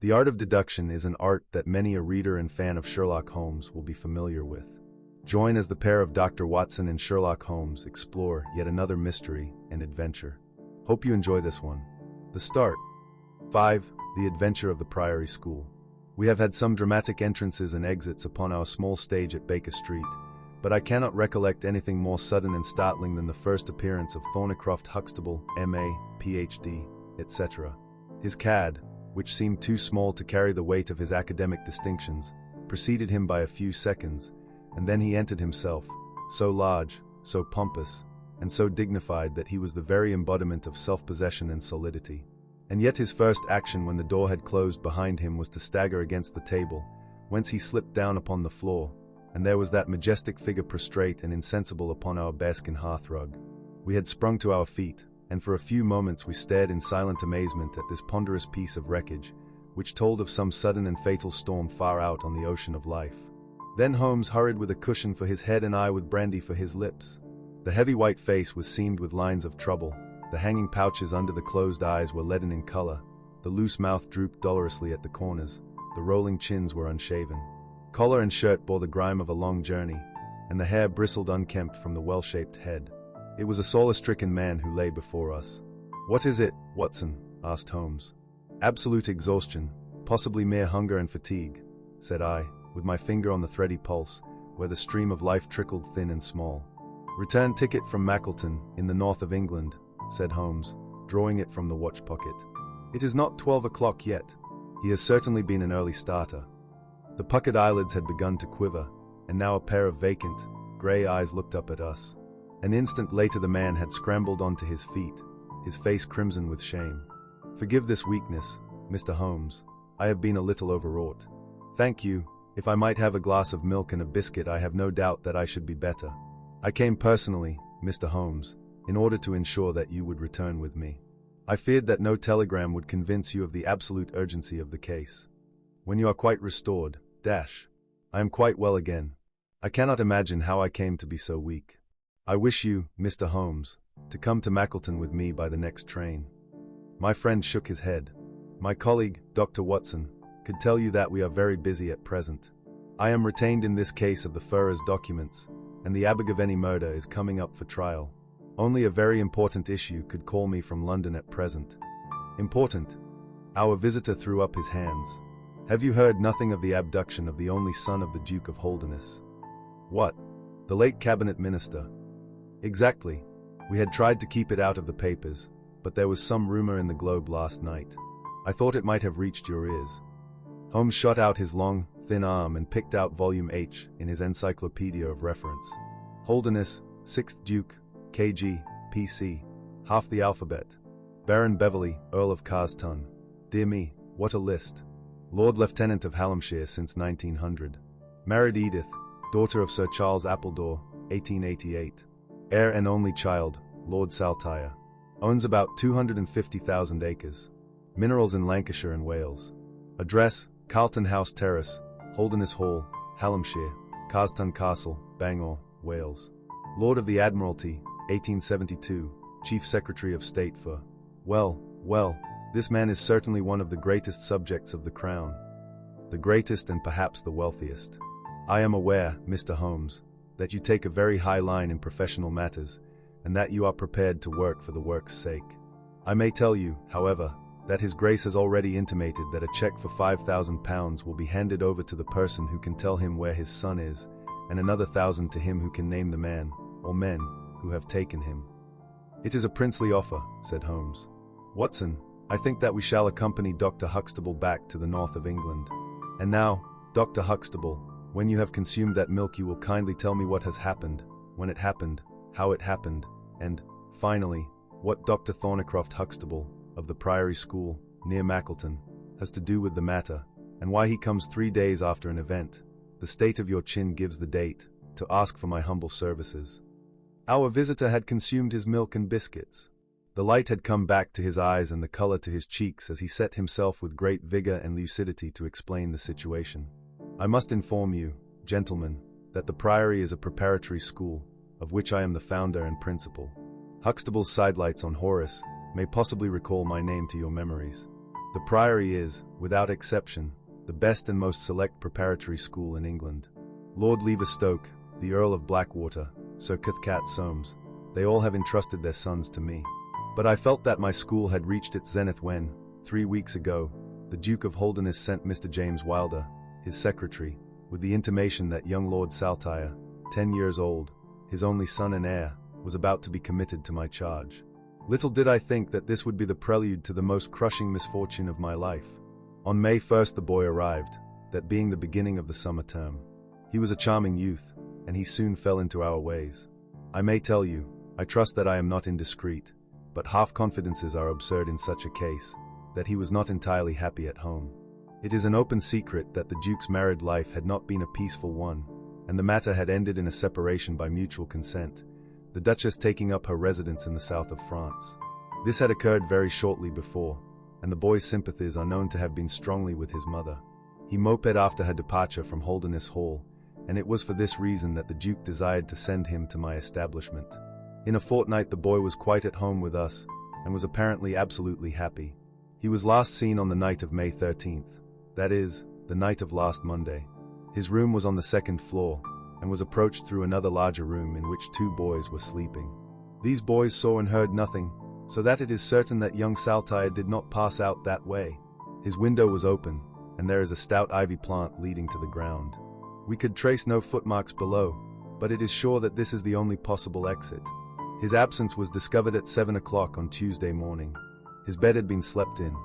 The art of deduction is an art that many a reader and fan of Sherlock Holmes will be familiar with. Join as the pair of Dr. Watson and Sherlock Holmes explore yet another mystery and adventure. Hope you enjoy this one. The start. 5. The Adventure of the Priory School. We have had some dramatic entrances and exits upon our small stage at Baker Street, but I cannot recollect anything more sudden and startling than the first appearance of Thornycroft Huxtable, M.A., Ph.D., etc. His cad, which seemed too small to carry the weight of his academic distinctions, preceded him by a few seconds, and then he entered himself, so large, so pompous, and so dignified that he was the very embodiment of self-possession and solidity. And yet his first action when the door had closed behind him was to stagger against the table, whence he slipped down upon the floor, and there was that majestic figure prostrate and insensible upon our bearskin hearthrug. We had sprung to our feet, and for a few moments we stared in silent amazement at this ponderous piece of wreckage, which told of some sudden and fatal storm far out on the ocean of life. Then Holmes hurried with a cushion for his head and I with brandy for his lips. The heavy white face was seamed with lines of trouble, the hanging pouches under the closed eyes were leaden in color, the loose mouth drooped dolorously at the corners, the rolling chins were unshaven. Collar and shirt bore the grime of a long journey, and the hair bristled unkempt from the well-shaped head. It was a sorrow-stricken man who lay before us. "What is it, Watson?" asked Holmes. "Absolute exhaustion, possibly mere hunger and fatigue," said I, with my finger on the thready pulse, where the stream of life trickled thin and small. "Return ticket from Mackleton, in the north of England," said Holmes, drawing it from the watch pocket. "It is not 12 o'clock yet. He has certainly been an early starter." The puckered eyelids had begun to quiver, and now a pair of vacant, grey eyes looked up at us. An instant later the man had scrambled onto his feet, his face crimson with shame. "Forgive this weakness, Mr. Holmes. I have been a little overwrought." "Thank you. If I might have a glass of milk and a biscuit, I have no doubt that I should be better. I came personally, Mr. Holmes, in order to ensure that you would return with me. I feared that no telegram would convince you of the absolute urgency of the case. When you are quite restored, I am quite well again. I cannot imagine how I came to be so weak. I wish you, Mr. Holmes, to come to Mackleton with me by the next train." My friend shook his head. "My colleague, Dr. Watson, could tell you that we are very busy at present. I am retained in this case of the Furrer's documents, and the Abergavenny murder is coming up for trial. Only a very important issue could call me from London at present." "Important?" Our visitor threw up his hands. "Have you heard nothing of the abduction of the only son of the Duke of Holderness?" "What? The late cabinet minister?" "Exactly. We had tried to keep it out of the papers, but there was some rumor in the Globe last night. I thought it might have reached your ears." Holmes shot out his long, thin arm and picked out volume H in his encyclopedia of reference. "Holderness, 6th Duke, KG, PC, half the alphabet. Baron Beverley, Earl of Carston. Dear me, what a list. Lord Lieutenant of Hallamshire since 1900. Married Edith, daughter of Sir Charles Appledore, 1888. Heir and only child, Lord Saltire. Owns about 250,000 acres. Minerals in Lancashire and Wales. Address, Carlton House Terrace, Holderness Hall, Hallamshire, Carston Castle, Bangor, Wales. Lord of the Admiralty, 1872, Chief Secretary of State for... Well, this man is certainly one of the greatest subjects of the Crown. The greatest and perhaps the wealthiest. I am aware, Mr. Holmes, that you take a very high line in professional matters, and that you are prepared to work for the work's sake. I may tell you, however, that His Grace has already intimated that a cheque for £5,000 will be handed over to the person who can tell him where his son is, and another 1,000 to him who can name the man, or men, who have taken him." "It is a princely offer," said Holmes. "Watson, I think that we shall accompany Dr. Huxtable back to the north of England. And now, Dr. Huxtable, when you have consumed that milk you will kindly tell me what has happened, when it happened, how it happened, and, finally, what Dr. Thornycroft Huxtable, of the Priory School, near Mackleton, has to do with the matter, and why he comes 3 days after an event, the state of your chin gives the date, to ask for my humble services." Our visitor had consumed his milk and biscuits. The light had come back to his eyes and the color to his cheeks as he set himself with great vigor and lucidity to explain the situation. "I must inform you, gentlemen, that the Priory is a preparatory school, of which I am the founder and principal. Huxtable's sidelights on Horace may possibly recall my name to your memories. The Priory is, without exception, the best and most select preparatory school in England. Lord Leverstoke, the Earl of Blackwater, Sir Cathcart Soames, they all have entrusted their sons to me. But I felt that my school had reached its zenith when, 3 weeks ago, the Duke of Holderness sent Mr. James Wilder, his secretary, with the intimation that young Lord Saltire, 10 years old, his only son and heir, was about to be committed to my charge. Little did I think that this would be the prelude to the most crushing misfortune of my life. On May 1st the boy arrived, that being the beginning of the summer term. He was a charming youth, and he soon fell into our ways. I may tell you, I trust that I am not indiscreet, but half-confidences are absurd in such a case, that he was not entirely happy at home. It is an open secret that the Duke's married life had not been a peaceful one, and the matter had ended in a separation by mutual consent, the Duchess taking up her residence in the south of France. This had occurred very shortly before, and the boy's sympathies are known to have been strongly with his mother. He moped after her departure from Holderness Hall, and it was for this reason that the Duke desired to send him to my establishment. In a fortnight the boy was quite at home with us, and was apparently absolutely happy. He was last seen on the night of May 13th, that is, the night of last Monday. His room was on the second floor, and was approached through another larger room in which 2 boys were sleeping. These boys saw and heard nothing, so that it is certain that young Saltire did not pass out that way. His window was open, and there is a stout ivy plant leading to the ground. We could trace no footmarks below, but it is sure that this is the only possible exit. His absence was discovered at 7 o'clock on Tuesday morning. His bed had been slept in.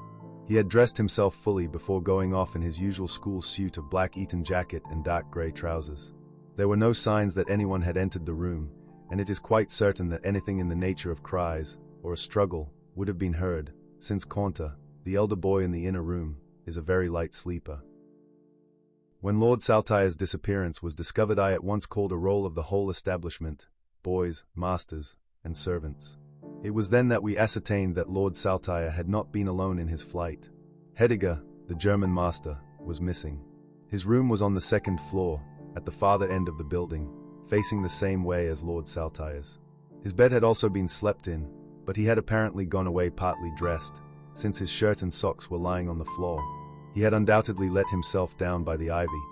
He had dressed himself fully before going off in his usual school suit of black Eton jacket and dark grey trousers. There were no signs that anyone had entered the room, and it is quite certain that anything in the nature of cries, or a struggle, would have been heard, since Caunter, the elder boy in the inner room, is a very light sleeper. When Lord Saltire's disappearance was discovered, I at once called a roll of the whole establishment, boys, masters, and servants. It was then that we ascertained that Lord Saltire had not been alone in his flight. Hediger, the German master, was missing. His room was on the second floor, at the farther end of the building, facing the same way as Lord Saltire's. His bed had also been slept in, but he had apparently gone away partly dressed, since his shirt and socks were lying on the floor. He had undoubtedly let himself down by the ivy,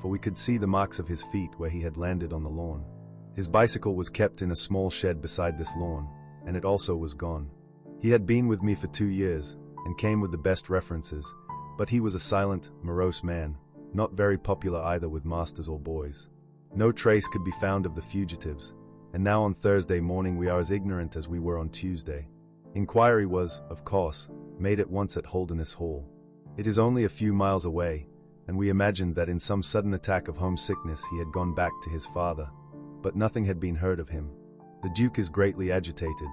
for we could see the marks of his feet where he had landed on the lawn. His bicycle was kept in a small shed beside this lawn, and it also was gone. He had been with me for 2 years, and came with the best references, but he was a silent, morose man, not very popular either with masters or boys. No trace could be found of the fugitives, and now on Thursday morning we are as ignorant as we were on Tuesday. Inquiry was, of course, made at once at Holderness Hall. It is only a few miles away, and we imagined that in some sudden attack of homesickness he had gone back to his father, but nothing had been heard of him. The Duke is greatly agitated,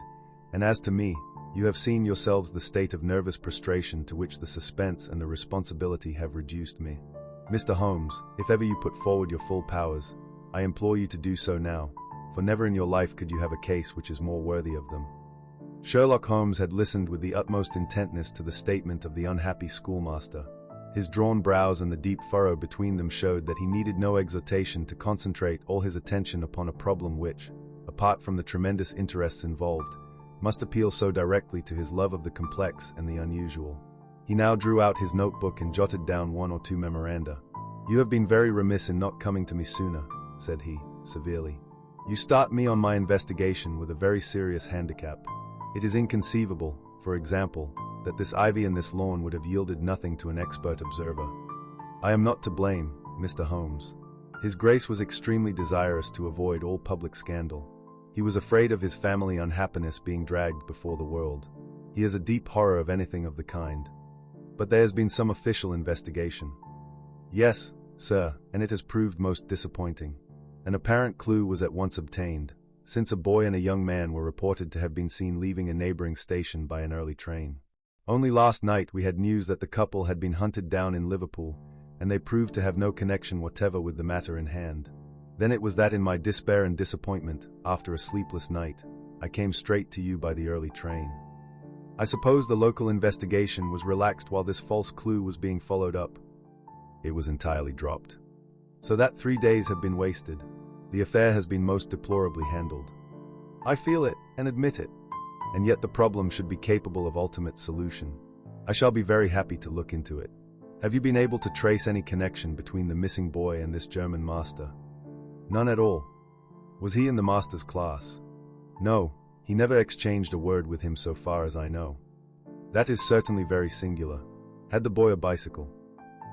and as to me, you have seen yourselves the state of nervous prostration to which the suspense and the responsibility have reduced me. Mr. Holmes, if ever you put forward your full powers, I implore you to do so now, for never in your life could you have a case which is more worthy of them. Sherlock Holmes had listened with the utmost intentness to the statement of the unhappy schoolmaster. His drawn brows and the deep furrow between them showed that he needed no exhortation to concentrate all his attention upon a problem which, apart from the tremendous interests involved, must appeal so directly to his love of the complex and the unusual. He now drew out his notebook and jotted down 1 or 2 memoranda. "You have been very remiss in not coming to me sooner," said he, severely. "You start me on my investigation with a very serious handicap. It is inconceivable, for example, that this ivy and this lawn would have yielded nothing to an expert observer. I am not to blame, Mr. Holmes. His Grace was extremely desirous to avoid all public scandal. He was afraid of his family unhappiness being dragged before the world. He has a deep horror of anything of the kind. But there has been some official investigation." "Yes, sir, and it has proved most disappointing. An apparent clue was at once obtained, since a boy and a young man were reported to have been seen leaving a neighboring station by an early train. Only last night we had news that the couple had been hunted down in Liverpool, and they proved to have no connection whatever with the matter in hand. Then it was that in my despair and disappointment, after a sleepless night, I came straight to you by the early train. I suppose the local investigation was relaxed while this false clue was being followed up. It was entirely dropped. So that 3 days have been wasted. The affair has been most deplorably handled. I feel it and admit it, and yet the problem should be capable of ultimate solution. I shall be very happy to look into it. Have you been able to trace any connection between the missing boy and this German master? None at all. Was he in the master's class? No, he never exchanged a word with him so far as I know. That is certainly very singular. Had the boy a bicycle?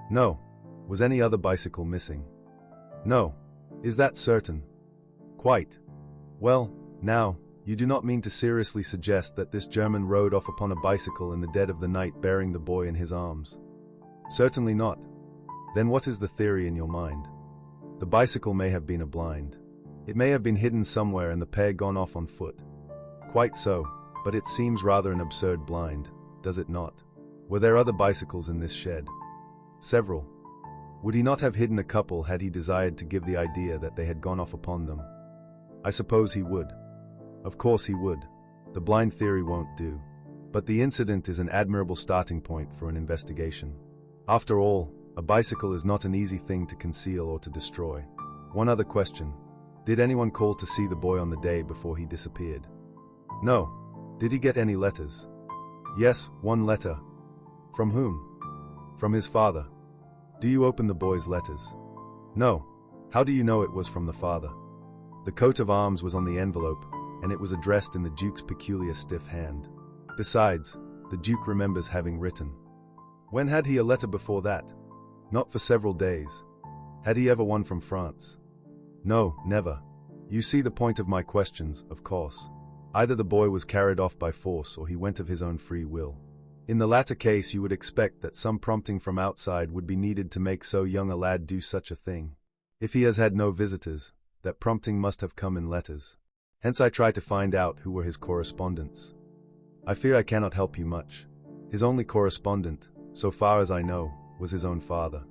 No. Was any other bicycle missing? No. Is that certain? Quite. Well, now, you do not mean to seriously suggest that this German rode off upon a bicycle in the dead of the night bearing the boy in his arms? Certainly not. Then what is the theory in your mind? The bicycle may have been a blind. It may have been hidden somewhere and the pair gone off on foot. Quite so, but it seems rather an absurd blind, does it not? Were there other bicycles in this shed? Several. Would he not have hidden a couple had he desired to give the idea that they had gone off upon them? I suppose he would. Of course he would. The blind theory won't do. But the incident is an admirable starting point for an investigation. After all, a bicycle is not an easy thing to conceal or to destroy. One other question. Did anyone call to see the boy on the day before he disappeared? No. Did he get any letters? Yes, one letter. From whom? From his father. Do you open the boy's letters? No. How do you know it was from the father? The coat of arms was on the envelope, and it was addressed in the Duke's peculiar stiff hand. Besides, the Duke remembers having written. When had he a letter before that? Not for several days. Had he ever one from France? No, never. You see the point of my questions, of course. Either the boy was carried off by force or he went of his own free will. In the latter case you would expect that some prompting from outside would be needed to make so young a lad do such a thing. If he has had no visitors, that prompting must have come in letters. Hence I try to find out who were his correspondents. I fear I cannot help you much. His only correspondent, so far as I know, was his own father,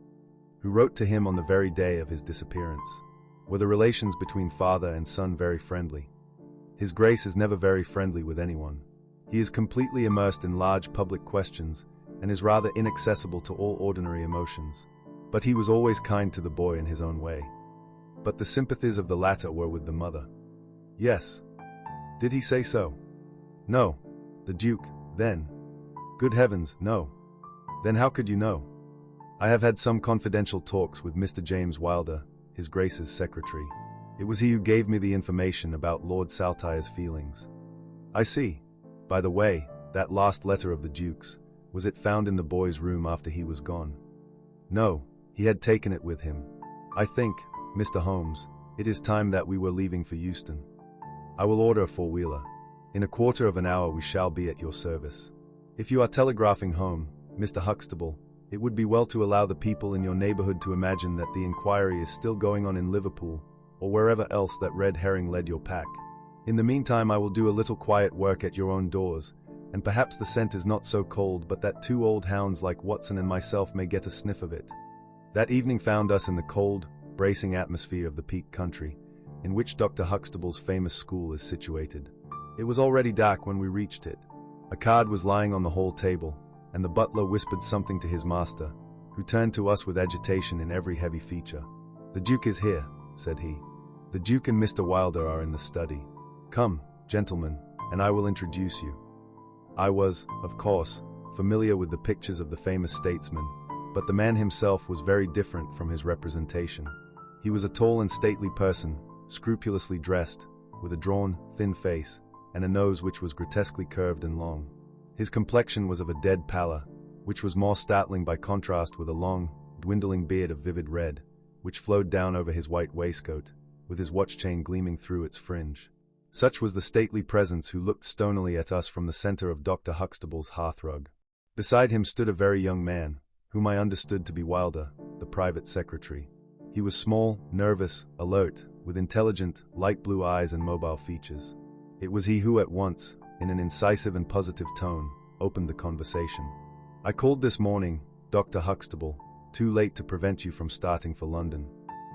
who wrote to him on the very day of his disappearance. Were the relations between father and son very friendly? His Grace is never very friendly with anyone. He is completely immersed in large public questions and is rather inaccessible to all ordinary emotions. But he was always kind to the boy in his own way. But the sympathies of the latter were with the mother. Yes. Did he say so? No. The Duke, then? Good heavens, no. Then how could you know? I have had some confidential talks with Mr. James Wilder, His Grace's secretary. It was he who gave me the information about Lord Saltire's feelings. I see. By the way, that last letter of the Duke's, was it found in the boy's room after he was gone? No, he had taken it with him. I think, Mr. Holmes, it is time that we were leaving for Euston. I will order a four-wheeler. In a quarter of an hour we shall be at your service. If you are telegraphing home, Mr. Huxtable, it would be well to allow the people in your neighborhood to imagine that the inquiry is still going on in Liverpool, or wherever else that red herring led your pack. In the meantime I will do a little quiet work at your own doors, and perhaps the scent is not so cold but that two old hounds like Watson and myself may get a sniff of it. That evening found us in the cold, bracing atmosphere of the Peak Country, in which Dr. Huxtable's famous school is situated. It was already dark when we reached it. A card was lying on the hall table, and the butler whispered something to his master, who turned to us with agitation in every heavy feature. "The Duke is here," said he. "The Duke and Mr. Wilder are in the study. Come, gentlemen, and I will introduce you." I was, of course, familiar with the pictures of the famous statesman, but the man himself was very different from his representation. He was a tall and stately person, scrupulously dressed, with a drawn, thin face, and a nose which was grotesquely curved and long. His complexion was of a dead pallor, which was more startling by contrast with a long, dwindling beard of vivid red, which flowed down over his white waistcoat, with his watch chain gleaming through its fringe. Such was the stately presence who looked stonily at us from the center of Dr. Huxtable's hearthrug. Beside him stood a very young man, whom I understood to be Wilder, the private secretary. He was small, nervous, alert, with intelligent, light blue eyes and mobile features. It was he who at once, in an incisive and positive tone, opened the conversation. "I called this morning, Dr. Huxtable, too late to prevent you from starting for London.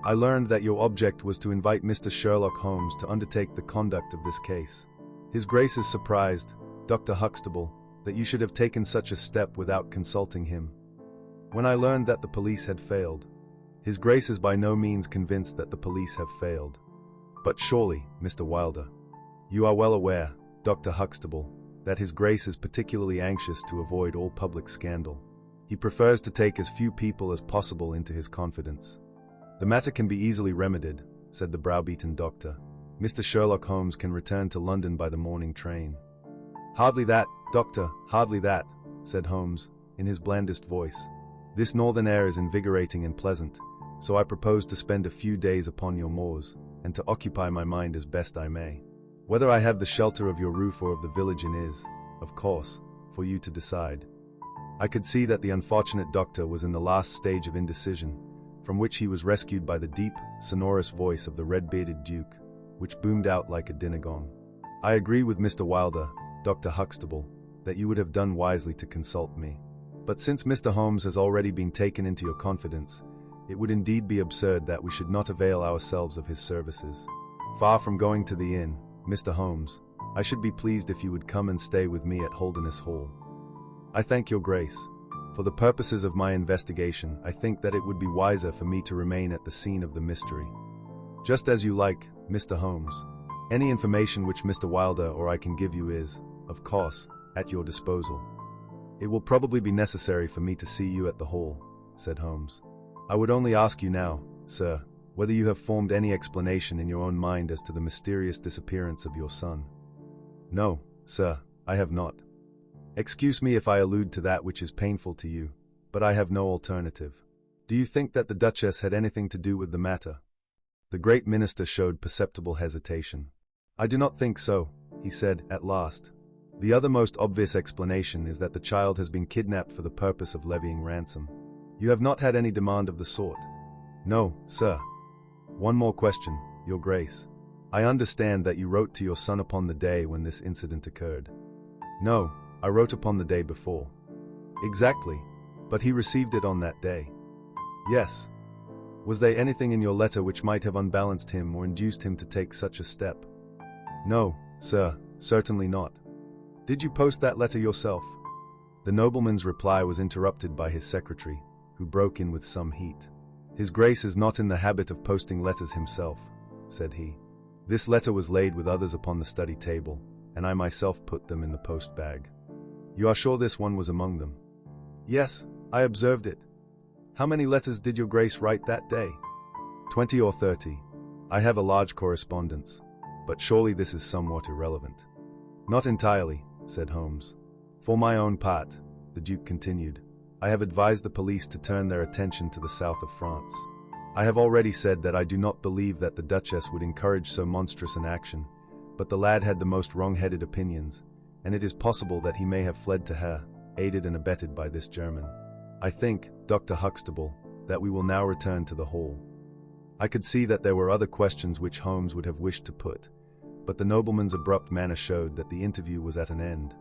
I learned that your object was to invite Mr. Sherlock Holmes to undertake the conduct of this case. His Grace is surprised, Dr. Huxtable, that you should have taken such a step without consulting him. When I learned that the police had failed, His Grace is by no means convinced that the police have failed. But surely, Mr. Wilder, you are well aware, Dr. Huxtable, that His Grace is particularly anxious to avoid all public scandal. He prefers to take as few people as possible into his confidence. The matter can be easily remedied, said the browbeaten doctor. Mr. Sherlock Holmes can return to London by the morning train. Hardly that, doctor, hardly that, said Holmes, in his blandest voice. This northern air is invigorating and pleasant, so I propose to spend a few days upon your moors, and to occupy my mind as best I may. Whether I have the shelter of your roof or of the village inn is, of course, for you to decide. I could see that the unfortunate doctor was in the last stage of indecision, from which he was rescued by the deep, sonorous voice of the red-bearded Duke, which boomed out like a dinner gong. I agree with Mr. Wilder, Dr. Huxtable, that you would have done wisely to consult me. But since Mr. Holmes has already been taken into your confidence, it would indeed be absurd that we should not avail ourselves of his services. Far from going to the inn, Mr. Holmes, I should be pleased if you would come and stay with me at Holderness Hall. I thank your Grace. For the purposes of my investigation, I think that it would be wiser for me to remain at the scene of the mystery. Just as you like, Mr. Holmes. Any information which Mr. Wilder or I can give you is, of course, at your disposal. It will probably be necessary for me to see you at the Hall, said Holmes. I would only ask you now, sir, whether you have formed any explanation in your own mind as to the mysterious disappearance of your son. No, sir, I have not. Excuse me if I allude to that which is painful to you, but I have no alternative. Do you think that the Duchess had anything to do with the matter? The great minister showed perceptible hesitation. I do not think so, he said, at last. The other most obvious explanation is that the child has been kidnapped for the purpose of levying ransom. You have not had any demand of the sort? No, sir. One more question, Your Grace. I understand that you wrote to your son upon the day when this incident occurred. No, I wrote upon the day before. Exactly, but he received it on that day. Yes. Was there anything in your letter which might have unbalanced him or induced him to take such a step? No, sir, certainly not. Did you post that letter yourself? The nobleman's reply was interrupted by his secretary, who broke in with some heat. His Grace is not in the habit of posting letters himself, said he. This letter was laid with others upon the study table, and I myself put them in the post bag. You are sure this one was among them? Yes, I observed it. How many letters did your Grace write that day? 20 or 30. I have a large correspondence, but surely this is somewhat irrelevant. Not entirely, said Holmes. For my own part, the Duke continued, I have advised the police to turn their attention to the south of France. I have already said that I do not believe that the Duchess would encourage so monstrous an action, but the lad had the most wrong-headed opinions, and it is possible that he may have fled to her, aided and abetted by this German. I think, Dr. Huxtable, that we will now return to the Hall. I could see that there were other questions which Holmes would have wished to put, but the nobleman's abrupt manner showed that the interview was at an end.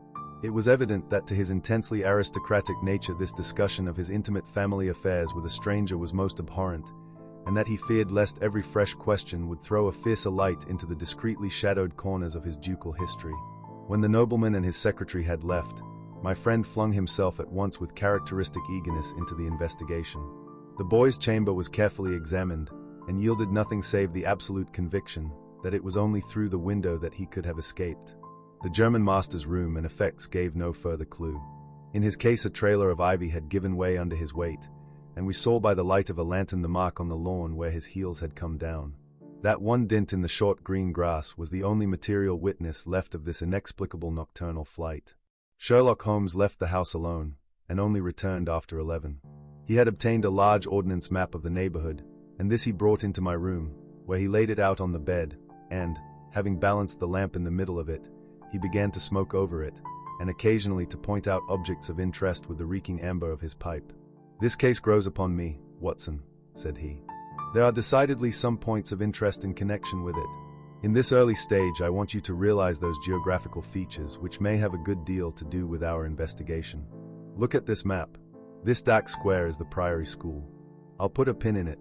It was evident that to his intensely aristocratic nature this discussion of his intimate family affairs with a stranger was most abhorrent, and that he feared lest every fresh question would throw a fiercer light into the discreetly shadowed corners of his ducal history. When the nobleman and his secretary had left, my friend flung himself at once with characteristic eagerness into the investigation. The boy's chamber was carefully examined, and yielded nothing save the absolute conviction that it was only through the window that he could have escaped. The German master's room and effects gave no further clue. In his case a trailer of ivy had given way under his weight, and we saw by the light of a lantern the mark on the lawn where his heels had come down. That one dint in the short green grass was the only material witness left of this inexplicable nocturnal flight. Sherlock Holmes left the house alone, and only returned after 11. He had obtained a large ordnance map of the neighborhood, and this he brought into my room, where he laid it out on the bed, and, having balanced the lamp in the middle of it, he began to smoke over it, and occasionally to point out objects of interest with the reeking amber of his pipe. This case grows upon me, Watson, said he. There are decidedly some points of interest in connection with it. In this early stage I want you to realize those geographical features which may have a good deal to do with our investigation. Look at this map. This dark square is the Priory School. I'll put a pin in it.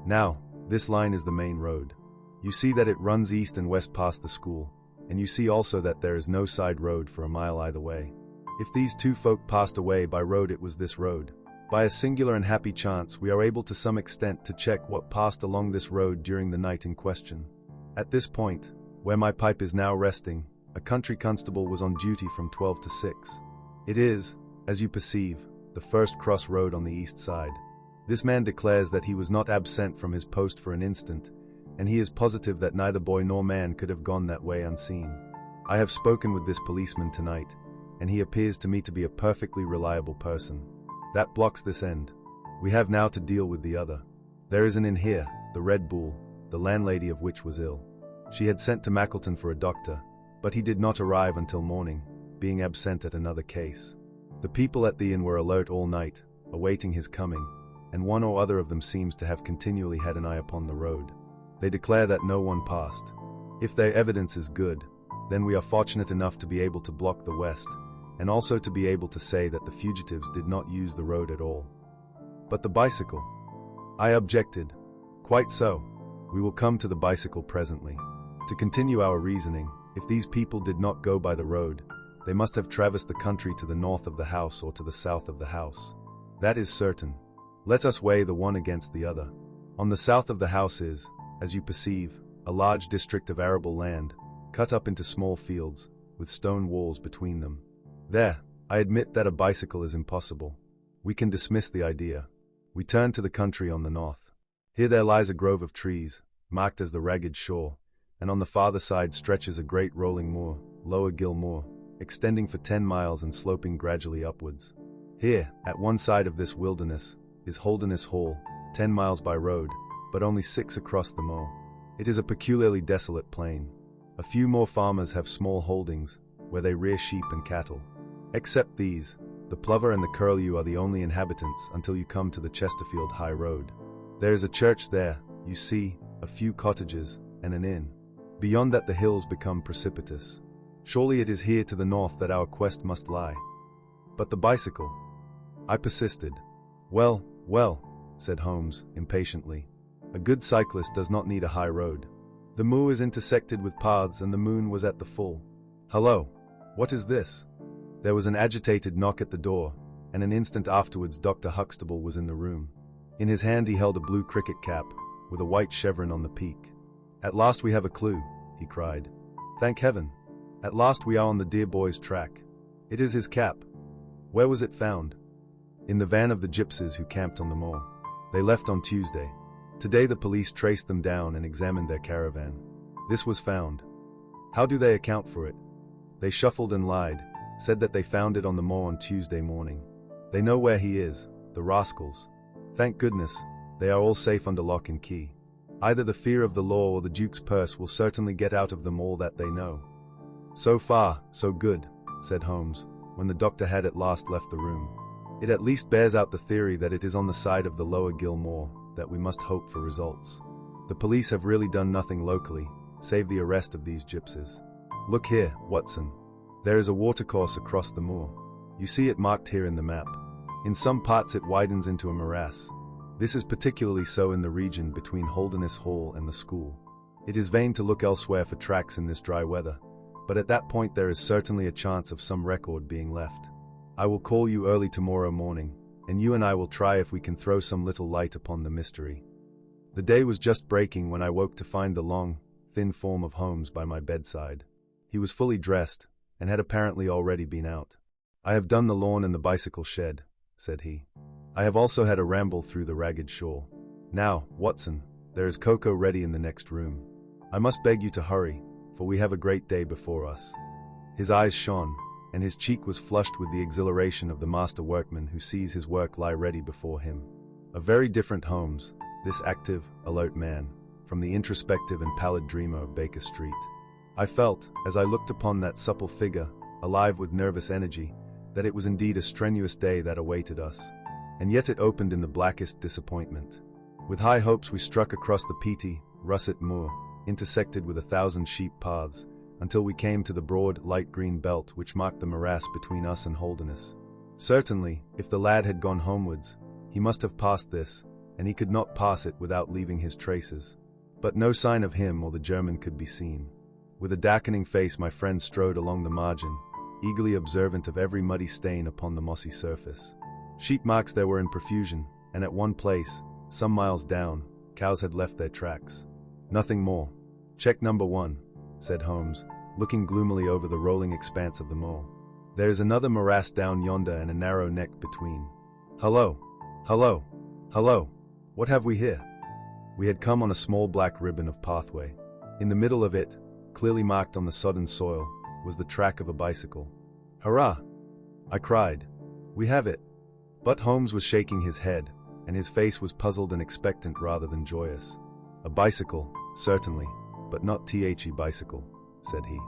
Now, this line is the main road. You see that it runs east and west past the school, and you see also that there is no side road for a mile either way. If these two folk passed away by road, it was this road. By a singular and happy chance, we are able to some extent to check what passed along this road during the night in question. At this point, where my pipe is now resting, A country constable was on duty from 12 to 6. It is, as you perceive, the first cross road on the east side. This man declares that he was not absent from his post for an instant, and he is positive that neither boy nor man could have gone that way unseen. I have spoken with this policeman tonight, and he appears to me to be a perfectly reliable person. That blocks this end. We have now to deal with the other. There is an inn here, the Red Bull, the landlady of which was ill. She had sent to Mackleton for a doctor, but he did not arrive until morning, being absent at another case. The people at the inn were alert all night, awaiting his coming, and one or other of them seems to have continually had an eye upon the road. They declare that no one passed. If their evidence is good, then we are fortunate enough to be able to block the west, and also to be able to say that the fugitives did not use the road at all. But the bicycle? I objected. Quite so. We will come to the bicycle presently. To continue our reasoning, if these people did not go by the road, they must have traversed the country to the north of the house or to the south of the house. That is certain. Let us weigh the one against the other. On the south of the house is, as you perceive, a large district of arable land, cut up into small fields, with stone walls between them. There, I admit that a bicycle is impossible. We can dismiss the idea. We turn to the country on the north. Here there lies a grove of trees, marked as the Ragged Shore, and on the farther side stretches a great rolling moor, Lower Gill Moor, extending for 10 miles and sloping gradually upwards. Here, at one side of this wilderness, is Holderness Hall, 10 miles by road, but only 6 across the moor. It is a peculiarly desolate plain. A few more farmers have small holdings, where they rear sheep and cattle. Except these, the plover and the curlew are the only inhabitants until you come to the Chesterfield High Road. There is a church there, you see, a few cottages, and an inn. Beyond that the hills become precipitous. Surely it is here to the north that our quest must lie. But the bicycle? I persisted. Well, well, said Holmes, impatiently. A good cyclist does not need a high road. The moor is intersected with paths and the moon was at the full. Hello, what is this? There was an agitated knock at the door, and an instant afterwards Dr. Huxtable was in the room. In his hand he held a blue cricket cap, with a white chevron on the peak. At last we have a clue, he cried. Thank heaven. At last we are on the dear boy's track. It is his cap. Where was it found? In the van of the gypsies who camped on the moor. They left on Tuesday. Today the police traced them down and examined their caravan. This was found. How do they account for it? They shuffled and lied, said that they found it on the moor on Tuesday morning. They know where he is, the rascals. Thank goodness, they are all safe under lock and key. Either the fear of the law or the Duke's purse will certainly get out of them all that they know. So far, so good, said Holmes, when the doctor had at last left the room. It at least bears out the theory that it is on the side of the Lower Gill Moor that we must hope for results. The police have really done nothing locally, save the arrest of these gypsies. Look here, Watson. There is a watercourse across the moor. You see it marked here in the map. In some parts it widens into a morass. This is particularly so in the region between Holderness Hall and the school. It is vain to look elsewhere for tracks in this dry weather, but at that point there is certainly a chance of some record being left. I will call you early tomorrow morning, and you and I will try if we can throw some little light upon the mystery. The day was just breaking when I woke to find the long, thin form of Holmes by my bedside. He was fully dressed, and had apparently already been out. I have done the lawn and the bicycle shed, said he. I have also had a ramble through the Ragged Shore. Now, Watson, there is cocoa ready in the next room. I must beg you to hurry, for we have a great day before us. His eyes shone, and his cheek was flushed with the exhilaration of the master workman who sees his work lie ready before him. A very different Holmes, this active, alert man, from the introspective and pallid dreamer of Baker Street. I felt, as I looked upon that supple figure, alive with nervous energy, that it was indeed a strenuous day that awaited us. And yet it opened in the blackest disappointment. With high hopes we struck across the peaty, russet moor, intersected with 1,000 sheep paths, until we came to the broad, light green belt which marked the morass between us and Holderness. Certainly, if the lad had gone homewards, he must have passed this, and he could not pass it without leaving his traces. But no sign of him or the German could be seen. With a darkening face my friend strode along the margin, eagerly observant of every muddy stain upon the mossy surface. Sheep marks there were in profusion, and at one place, some miles down, cows had left their tracks. Nothing more. Check number 1, said Holmes, looking gloomily over the rolling expanse of the moor. There is another morass down yonder and a narrow neck between. Hello, hello, hello, what have we here? We had come on a small black ribbon of pathway. In the middle of it, clearly marked on the sodden soil, was the track of a bicycle. Hurrah! I cried. We have it. But Holmes was shaking his head, and his face was puzzled and expectant rather than joyous. A bicycle, certainly, but not the bicycle, said he.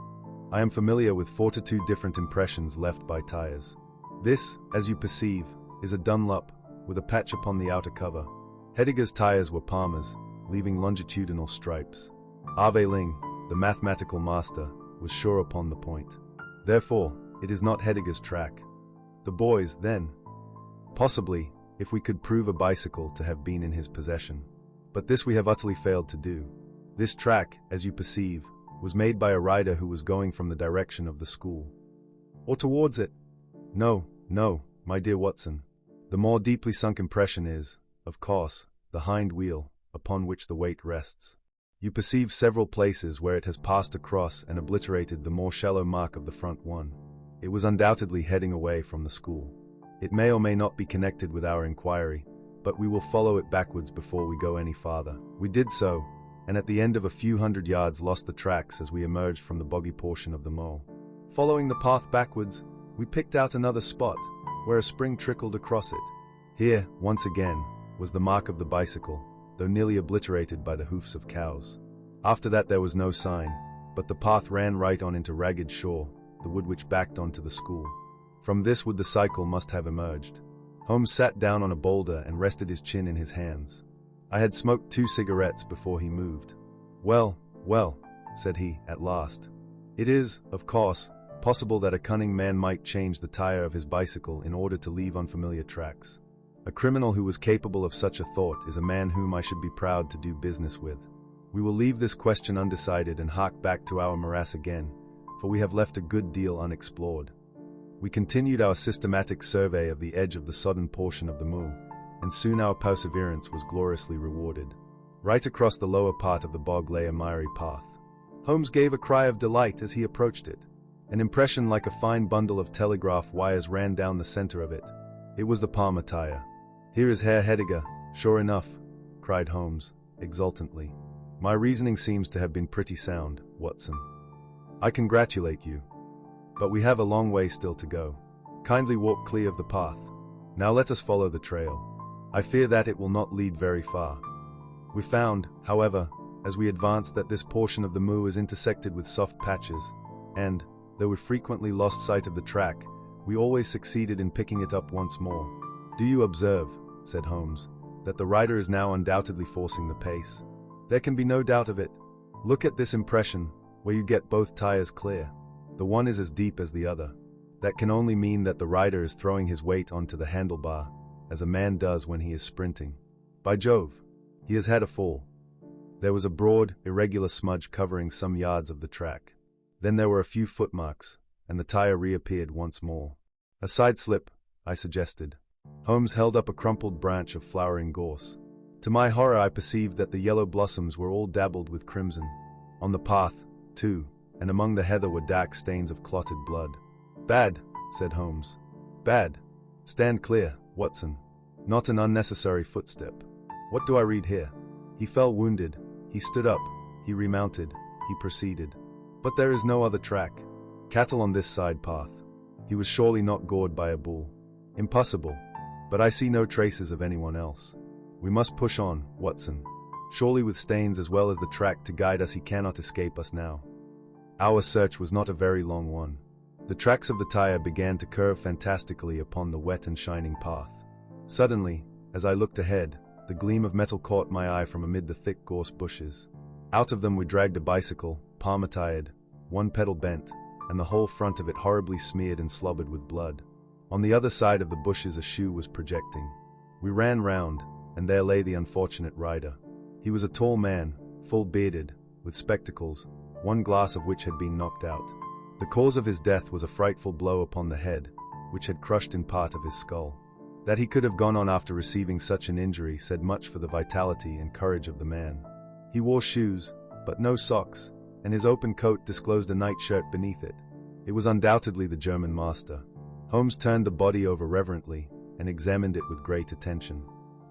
I am familiar with 42 different impressions left by tires. This, as you perceive, is a Dunlop, with a patch upon the outer cover. Heidegger's tires were Palmer's, leaving longitudinal stripes. Ave Ling, the mathematical master, was sure upon the point. Therefore, it is not Heidegger's track. The boys, then. Possibly, if we could prove a bicycle to have been in his possession. But this we have utterly failed to do. This track, as you perceive, was made by a rider who was going from the direction of the school. Or towards it. No, no, my dear Watson. The more deeply sunk impression is, of course, the hind wheel, upon which the weight rests. You perceive several places where it has passed across and obliterated the more shallow mark of the front one. It was undoubtedly heading away from the school. It may or may not be connected with our inquiry, but we will follow it backwards before we go any farther. We did so, and at the end of a few hundred yards lost the tracks as we emerged from the boggy portion of the moor. Following the path backwards, we picked out another spot, where a spring trickled across it. Here, once again, was the mark of the bicycle, though nearly obliterated by the hoofs of cows. After that there was no sign, but the path ran right on into Ragged Shaw, the wood which backed onto the school. From this wood the cycle must have emerged. Holmes sat down on a boulder and rested his chin in his hands. I had smoked 2 cigarettes before he moved. Well, well, said he, at last. It is, of course, possible that a cunning man might change the tire of his bicycle in order to leave unfamiliar tracks. A criminal who was capable of such a thought is a man whom I should be proud to do business with. We will leave this question undecided and hark back to our morass again, for we have left a good deal unexplored. We continued our systematic survey of the edge of the sodden portion of the moor, and soon our perseverance was gloriously rewarded. Right across the lower part of the bog lay a miry path. Holmes gave a cry of delight as he approached it. An impression like a fine bundle of telegraph wires ran down the center of it. It was the Palmer tire. Here is Herr Heidegger, sure enough, cried Holmes, exultantly. My reasoning seems to have been pretty sound, Watson. I congratulate you. But we have a long way still to go. Kindly walk clear of the path. Now let us follow the trail. I fear that it will not lead very far. We found, however, as we advanced that this portion of the moor is intersected with soft patches, and, though we frequently lost sight of the track, we always succeeded in picking it up once more. Do you observe, said Holmes, that the rider is now undoubtedly forcing the pace? There can be no doubt of it. Look at this impression, where you get both tires clear. The one is as deep as the other. That can only mean that the rider is throwing his weight onto the handlebar, as a man does when he is sprinting. By Jove, he has had a fall. There was a broad, irregular smudge covering some yards of the track. Then there were a few footmarks, and the tire reappeared once more. A side slip, I suggested. Holmes held up a crumpled branch of flowering gorse. To my horror I perceived that the yellow blossoms were all dabbled with crimson. On the path, too, and among the heather were dark stains of clotted blood. Bad, said Holmes. Bad. Stand clear, Watson. Not an unnecessary footstep. What do I read here? He fell wounded. He stood up. He remounted. He proceeded. But there is no other track. Cattle on this side path. He was surely not gored by a bull. Impossible. But I see no traces of anyone else. We must push on, Watson. Surely with Staines as well as the track to guide us he cannot escape us now. Our search was not a very long one. The tracks of the tire began to curve fantastically upon the wet and shining path. Suddenly, as I looked ahead, the gleam of metal caught my eye from amid the thick gorse bushes. Out of them we dragged a bicycle, palmer-tired, one pedal bent, and the whole front of it horribly smeared and slobbered with blood. On the other side of the bushes a shoe was projecting. We ran round, and there lay the unfortunate rider. He was a tall man, full-bearded, with spectacles, one glass of which had been knocked out. The cause of his death was a frightful blow upon the head, which had crushed in part of his skull. That he could have gone on after receiving such an injury said much for the vitality and courage of the man. He wore shoes, but no socks, and his open coat disclosed a nightshirt beneath it. It was undoubtedly the German master. Holmes turned the body over reverently and examined it with great attention.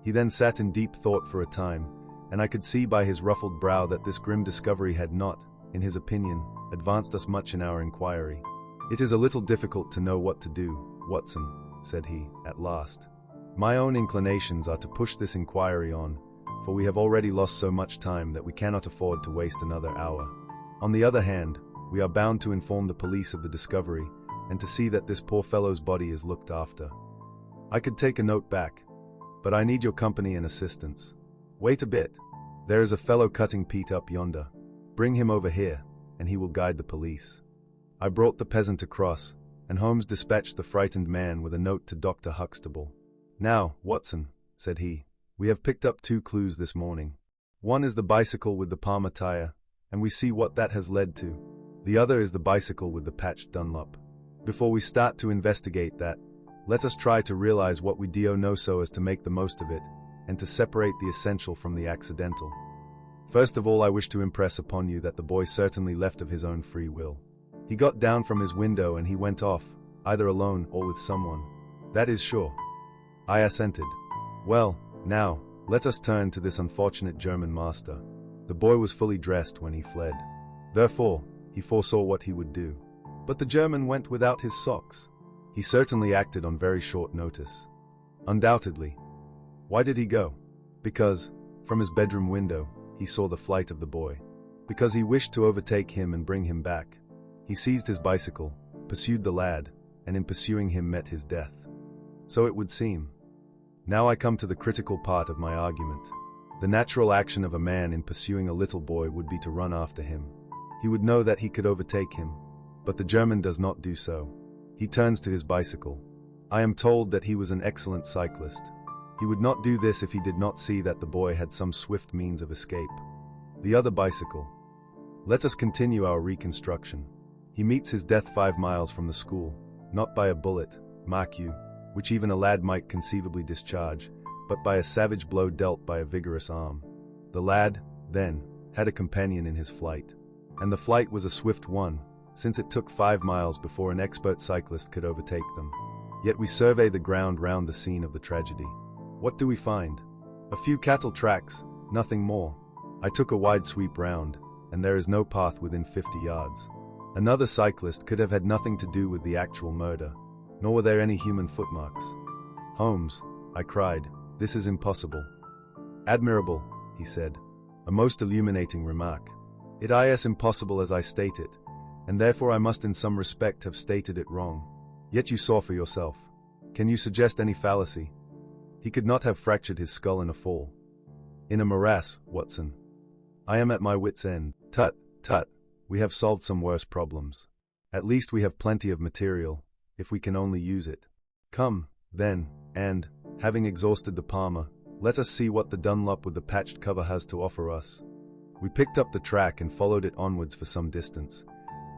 He then sat in deep thought for a time, and I could see by his ruffled brow that this grim discovery had not, in his opinion, advanced us much in our inquiry. "It is a little difficult to know what to do, Watson," said he, at last. "My own inclinations are to push this inquiry on, for we have already lost so much time that we cannot afford to waste another hour. On the other hand, we are bound to inform the police of the discovery, and to see that this poor fellow's body is looked after. I could take a note back, but I need your company and assistance. Wait a bit. There is a fellow cutting peat up yonder. Bring him over here, and he will guide the police." I brought the peasant across, and Holmes dispatched the frightened man with a note to Dr. Huxtable. "Now, Watson," said he, "we have picked up 2 clues this morning. One is the bicycle with the Palmer tire, and we see what that has led to. The other is the bicycle with the patched Dunlop. Before we start to investigate that, let us try to realize what we do know so as to make the most of it, and to separate the essential from the accidental. First of all, I wish to impress upon you that the boy certainly left of his own free will. He got down from his window and he went off, either alone or with someone. That is sure." I assented. "Well, now, let us turn to this unfortunate German master. The boy was fully dressed when he fled. Therefore, he foresaw what he would do. But the German went without his socks. He certainly acted on very short notice. Undoubtedly. Why did he go? Because, from his bedroom window, he saw the flight of the boy. Because he wished to overtake him and bring him back. He seized his bicycle, pursued the lad, and in pursuing him met his death. So it would seem. Now I come to the critical part of my argument. The natural action of a man in pursuing a little boy would be to run after him. He would know that he could overtake him. But the German does not do so. He turns to his bicycle. I am told that he was an excellent cyclist. He would not do this if he did not see that the boy had some swift means of escape. The other bicycle. Let us continue our reconstruction. He meets his death 5 miles from the school, not by a bullet, mark you, which even a lad might conceivably discharge, but by a savage blow dealt by a vigorous arm. The lad, then, had a companion in his flight. And the flight was a swift one, since it took 5 miles before an expert cyclist could overtake them. Yet we survey the ground round the scene of the tragedy. What do we find? A few cattle tracks, nothing more. I took a wide sweep round, and there is no path within 50 yards. Another cyclist could have had nothing to do with the actual murder, nor were there any human footmarks. "Holmes," I cried, "this is impossible." "Admirable," he said. "A most illuminating remark. It is impossible as I state it, and therefore I must in some respect have stated it wrong. Yet you saw for yourself. Can you suggest any fallacy? He could not have fractured his skull in a fall. In a morass, Watson. I am at my wit's end. Tut, tut, we have solved some worse problems. At least we have plenty of material, if we can only use it. Come, then, and, having exhausted the Palmer, let us see what the Dunlop with the patched cover has to offer us." We picked up the track and followed it onwards for some distance,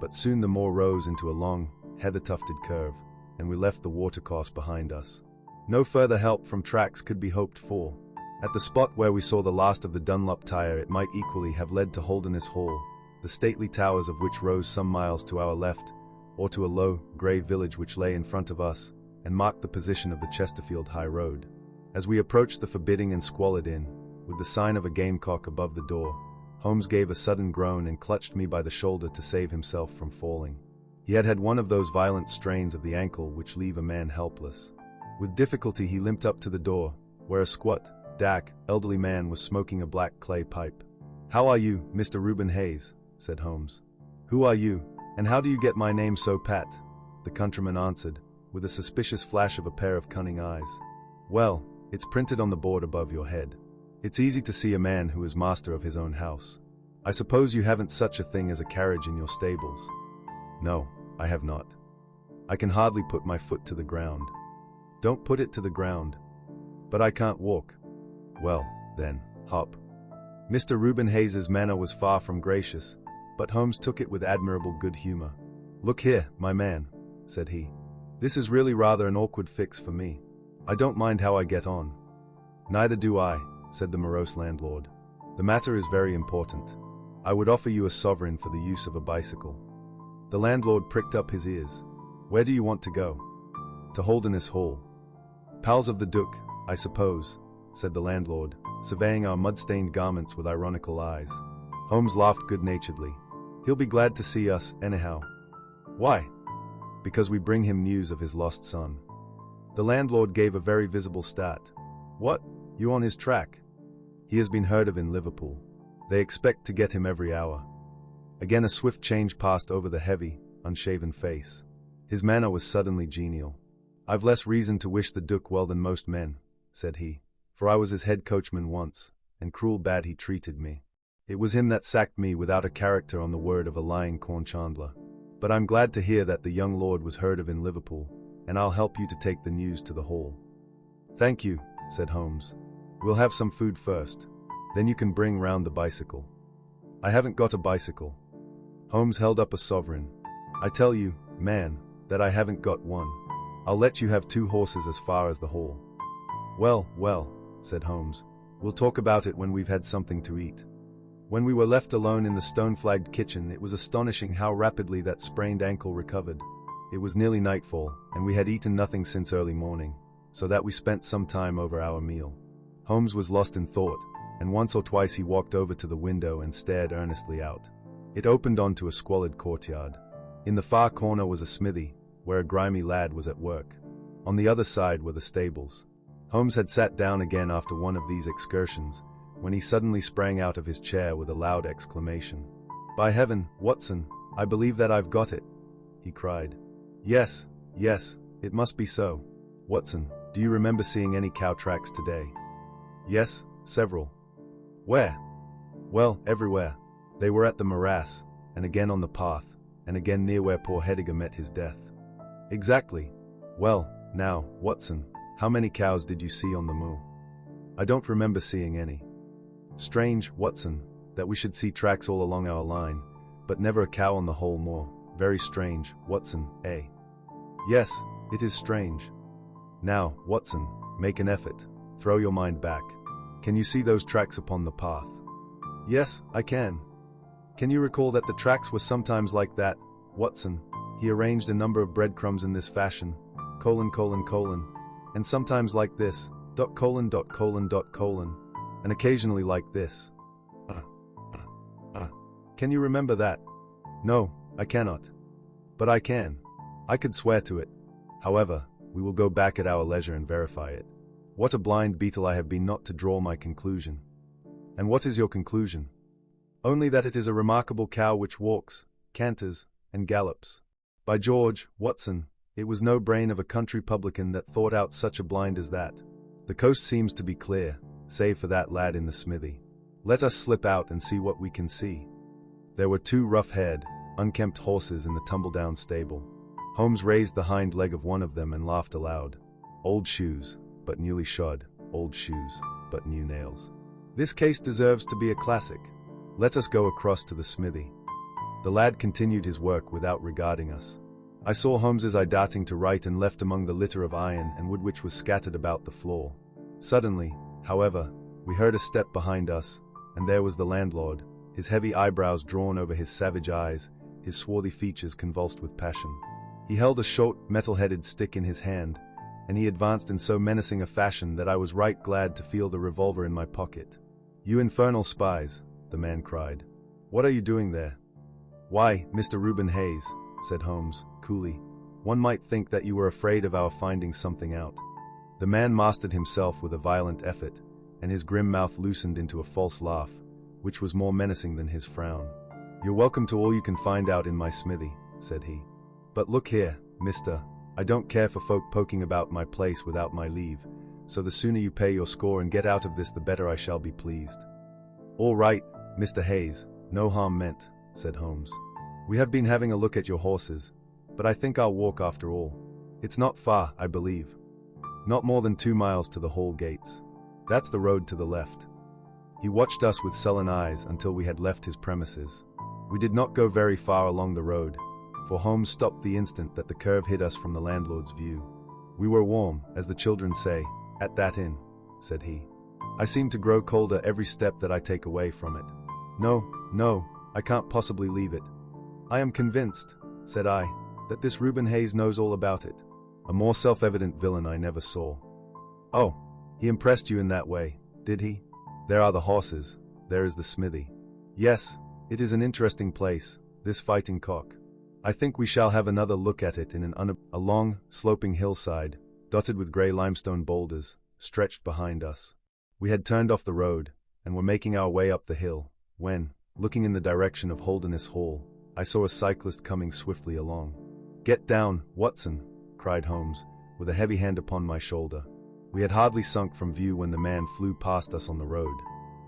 but soon the moor rose into a long, heather-tufted curve, and we left the watercourse behind us. No further help from tracks could be hoped for. At the spot where we saw the last of the Dunlop tire, it might equally have led to Holderness Hall, the stately towers of which rose some miles to our left, or to a low, grey village which lay in front of us, and marked the position of the Chesterfield High Road. As we approached the forbidding and squalid inn, with the sign of a gamecock above the door, Holmes gave a sudden groan and clutched me by the shoulder to save himself from falling. He had had one of those violent strains of the ankle which leave a man helpless. With difficulty he limped up to the door, where a squat, dark, elderly man was smoking a black clay pipe. "How are you, Mr. Reuben Hayes?" said Holmes. "Who are you, and how do you get my name so pat?" the countryman answered, with a suspicious flash of a pair of cunning eyes. "Well, it's printed on the board above your head. It's easy to see a man who is master of his own house. I suppose you haven't such a thing as a carriage in your stables?" "No, I have not. I can hardly put my foot to the ground." "Don't put it to the ground." "But I can't walk." "Well, then, hop." Mr. Reuben Hayes's manner was far from gracious, but Holmes took it with admirable good humor. "Look here, my man," said he. "This is really rather an awkward fix for me. I don't mind how I get on." "Neither do I," said the morose landlord. "The matter is very important. I would offer you a sovereign for the use of a bicycle." The landlord pricked up his ears. "Where do you want to go?" "To Holderness Hall." "Pals of the Duke, I suppose," said the landlord, surveying our mud-stained garments with ironical eyes. Holmes laughed good-naturedly. "He'll be glad to see us, anyhow." "Why?" "Because we bring him news of his lost son." The landlord gave a very visible start. "What? You on his track?" "He has been heard of in Liverpool. They expect to get him every hour." Again a swift change passed over the heavy, unshaven face. His manner was suddenly genial. "I've less reason to wish the Duke well than most men," said he, "for I was his head coachman once, and cruel bad he treated me. It was him that sacked me without a character on the word of a lying corn chandler. But I'm glad to hear that the young lord was heard of in Liverpool, and I'll help you to take the news to the hall." "Thank you," said Holmes. "We'll have some food first. Then you can bring round the bicycle." "I haven't got a bicycle." Holmes held up a sovereign. "I tell you, man, that I haven't got one. I'll let you have 2 horses as far as the hall." "Well, well," said Holmes, "we'll talk about it when we've had something to eat." When we were left alone in the stone-flagged kitchen, it was astonishing how rapidly that sprained ankle recovered. It was nearly nightfall, and we had eaten nothing since early morning, so that we spent some time over our meal. Holmes was lost in thought, and once or twice he walked over to the window and stared earnestly out. It opened onto a squalid courtyard. In the far corner was a smithy, where a grimy lad was at work. On the other side were the stables. Holmes had sat down again after one of these excursions, when he suddenly sprang out of his chair with a loud exclamation. "By heaven, Watson, I believe that I've got it," he cried. Yes, it must be so. Watson, do you remember seeing any cow tracks today?" "Yes, several." "Where?" "Well, everywhere. They were at the morass, and again on the path, and again near where poor Hediger met his death." "Exactly. Well, now, Watson, how many cows did you see on the moor?" "I don't remember seeing any." "Strange, Watson, that we should see tracks all along our line, but never a cow on the whole moor. Very strange, Watson, eh?" "Yes, it is strange." "Now, Watson, make an effort. Throw your mind back. Can you see those tracks upon the path?" "Yes, I can." "Can you recall that the tracks were sometimes like that, Watson? He arranged a number of breadcrumbs in this fashion, : and sometimes like this, : and occasionally like this. Can you remember that?" "No, I cannot." "But I can. I could swear to it. However, we will go back at our leisure and verify it. What a blind beetle I have been not to draw my conclusion." "And what is your conclusion?" "Only that it is a remarkable cow which walks, canters, and gallops. By George, Watson, it was no brain of a country publican that thought out such a blind as that. The coast seems to be clear, save for that lad in the smithy. Let us slip out and see what we can see." There were 2 rough-haired, unkempt horses in the tumble-down stable. Holmes raised the hind leg of one of them and laughed aloud. Old shoes, but newly shod, old shoes, but new nails. This case deserves to be a classic. Let us go across to the smithy. The lad continued his work without regarding us. I saw Holmes's eye darting to right and left among the litter of iron and wood which was scattered about the floor. Suddenly, however, we heard a step behind us, and there was the landlord, his heavy eyebrows drawn over his savage eyes, his swarthy features convulsed with passion. He held a short, metal-headed stick in his hand, and he advanced in so menacing a fashion that I was right glad to feel the revolver in my pocket. "You infernal spies," the man cried. "What are you doing there?" "Why, Mr. Reuben Hayes," said Holmes, coolly, "one might think that you were afraid of our finding something out." The man mastered himself with a violent effort, and his grim mouth loosened into a false laugh, which was more menacing than his frown. "You're welcome to all you can find out in my smithy," said he. "But look here, mister, I don't care for folk poking about my place without my leave, so the sooner you pay your score and get out of this the better I shall be pleased." "All right, Mr. Hayes, no harm meant," said Holmes. "We have been having a look at your horses, but I think I'll walk after all. It's not far, I believe. Not more than 2 miles to the hall gates. That's the road to the left." He watched us with sullen eyes until we had left his premises. We did not go very far along the road, for Holmes stopped the instant that the curve hid us from the landlord's view. "We were warm, as the children say, at that inn," said he. "I seem to grow colder every step that I take away from it. No, I can't possibly leave it. I am convinced, said I, that this Reuben Hayes knows all about it. A more self-evident villain I never saw. Oh, he impressed you in that way, did he? There are the horses, there is the smithy. Yes, it is an interesting place, this Fighting Cock. I think we shall have another look at it in a long, sloping hillside, dotted with grey limestone boulders, stretched behind us. We had turned off the road, and were making our way up the hill, when, looking in the direction of Holderness Hall, I saw a cyclist coming swiftly along. "Get down, Watson," cried Holmes, with a heavy hand upon my shoulder. We had hardly sunk from view when the man flew past us on the road.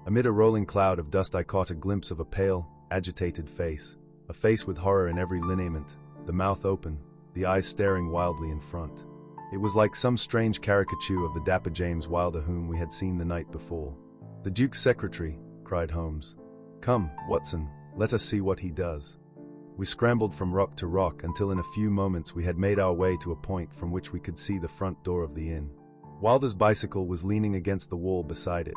Amid a rolling cloud of dust I caught a glimpse of a pale, agitated face, a face with horror in every lineament, the mouth open, the eyes staring wildly in front. It was like some strange caricature of the dapper James Wilder whom we had seen the night before. "The Duke's secretary," cried Holmes. "Come, Watson, let us see what he does." We scrambled from rock to rock until in a few moments we had made our way to a point from which we could see the front door of the inn. Wilder's bicycle was leaning against the wall beside it.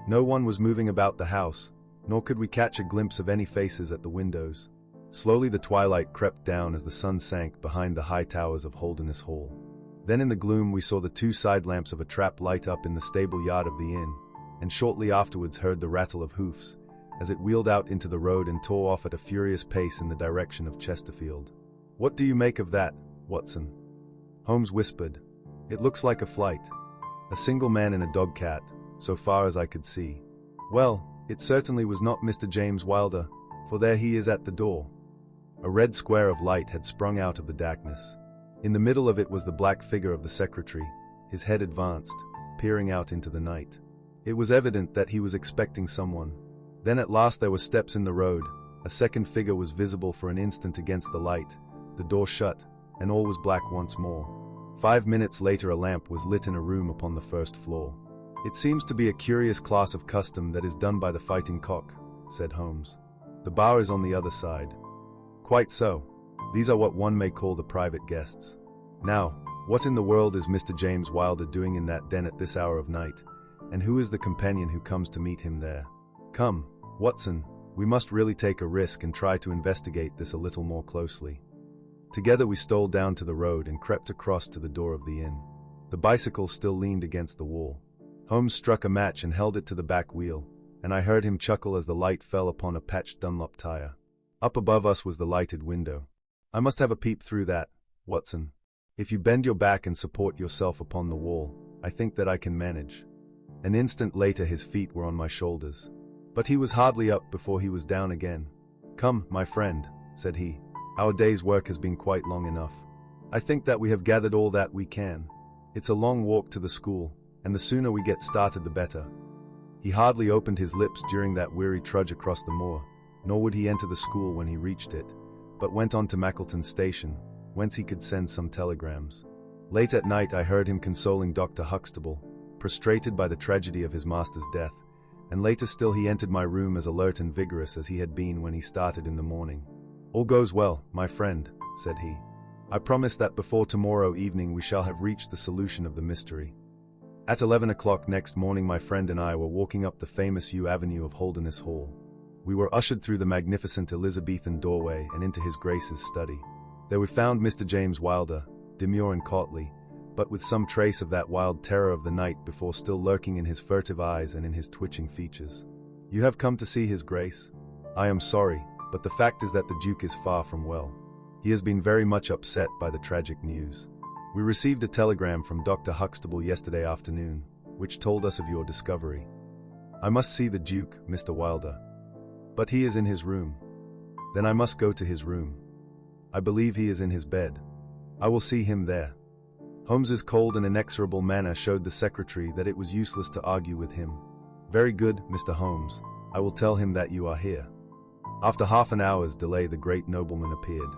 No one was moving about the house, nor could we catch a glimpse of any faces at the windows. Slowly the twilight crept down as the sun sank behind the high towers of Holderness Hall. Then in the gloom we saw the two side lamps of a trap light up in the stable yard of the inn, and shortly afterwards heard the rattle of hoofs, as it wheeled out into the road and tore off at a furious pace in the direction of Chesterfield. "What do you make of that, Watson?" Holmes whispered. "It looks like a flight. A single man in a dog-cat, so far as I could see. Well, it certainly was not Mr. James Wilder, for there he is at the door." A red square of light had sprung out of the darkness. In the middle of it was the black figure of the secretary, his head advanced, peering out into the night. It was evident that he was expecting someone. Then at last there were steps in the road, a second figure was visible for an instant against the light, the door shut, and all was black once more. 5 minutes later a lamp was lit in a room upon the first floor. "It seems to be a curious class of custom that is done by the Fighting Cock," said Holmes. "The bar is on the other side." "Quite so. These are what one may call the private guests. Now, what in the world is Mr. James Wilder doing in that den at this hour of night, and who is the companion who comes to meet him there? Come, Watson, we must really take a risk and try to investigate this a little more closely." Together we stole down to the road and crept across to the door of the inn. The bicycle still leaned against the wall. Holmes struck a match and held it to the back wheel, and I heard him chuckle as the light fell upon a patched Dunlop tire. Up above us was the lighted window. "I must have a peep through that, Watson. If you bend your back and support yourself upon the wall, I think that I can manage." An instant later his feet were on my shoulders. But he was hardly up before he was down again. "Come, my friend," said he. "Our day's work has been quite long enough. I think that we have gathered all that we can. It's a long walk to the school, and the sooner we get started the better." He hardly opened his lips during that weary trudge across the moor, nor would he enter the school when he reached it, but went on to Mackleton Station, whence he could send some telegrams. Late at night I heard him consoling Dr. Huxtable, prostrated by the tragedy of his master's death, and later still he entered my room as alert and vigorous as he had been when he started in the morning. "All goes well, my friend," said he. "I promise that before tomorrow evening we shall have reached the solution of the mystery." At 11 o'clock next morning my friend and I were walking up the famous yew avenue of Holderness Hall. We were ushered through the magnificent Elizabethan doorway and into his Grace's study. There we found Mr. James Wilder, demure and courtly, but with some trace of that wild terror of the night before still lurking in his furtive eyes and in his twitching features. "You have come to see his Grace? I am sorry, but the fact is that the Duke is far from well. He has been very much upset by the tragic news. We received a telegram from Dr. Huxtable yesterday afternoon, which told us of your discovery. I must see the Duke, Mr. Wilder. But he is in his room. Then I must go to his room. I believe he is in his bed. I will see him there." Holmes's cold and inexorable manner showed the secretary that it was useless to argue with him. "Very good, Mr. Holmes. I will tell him that you are here." After half an hour's delay the great nobleman appeared.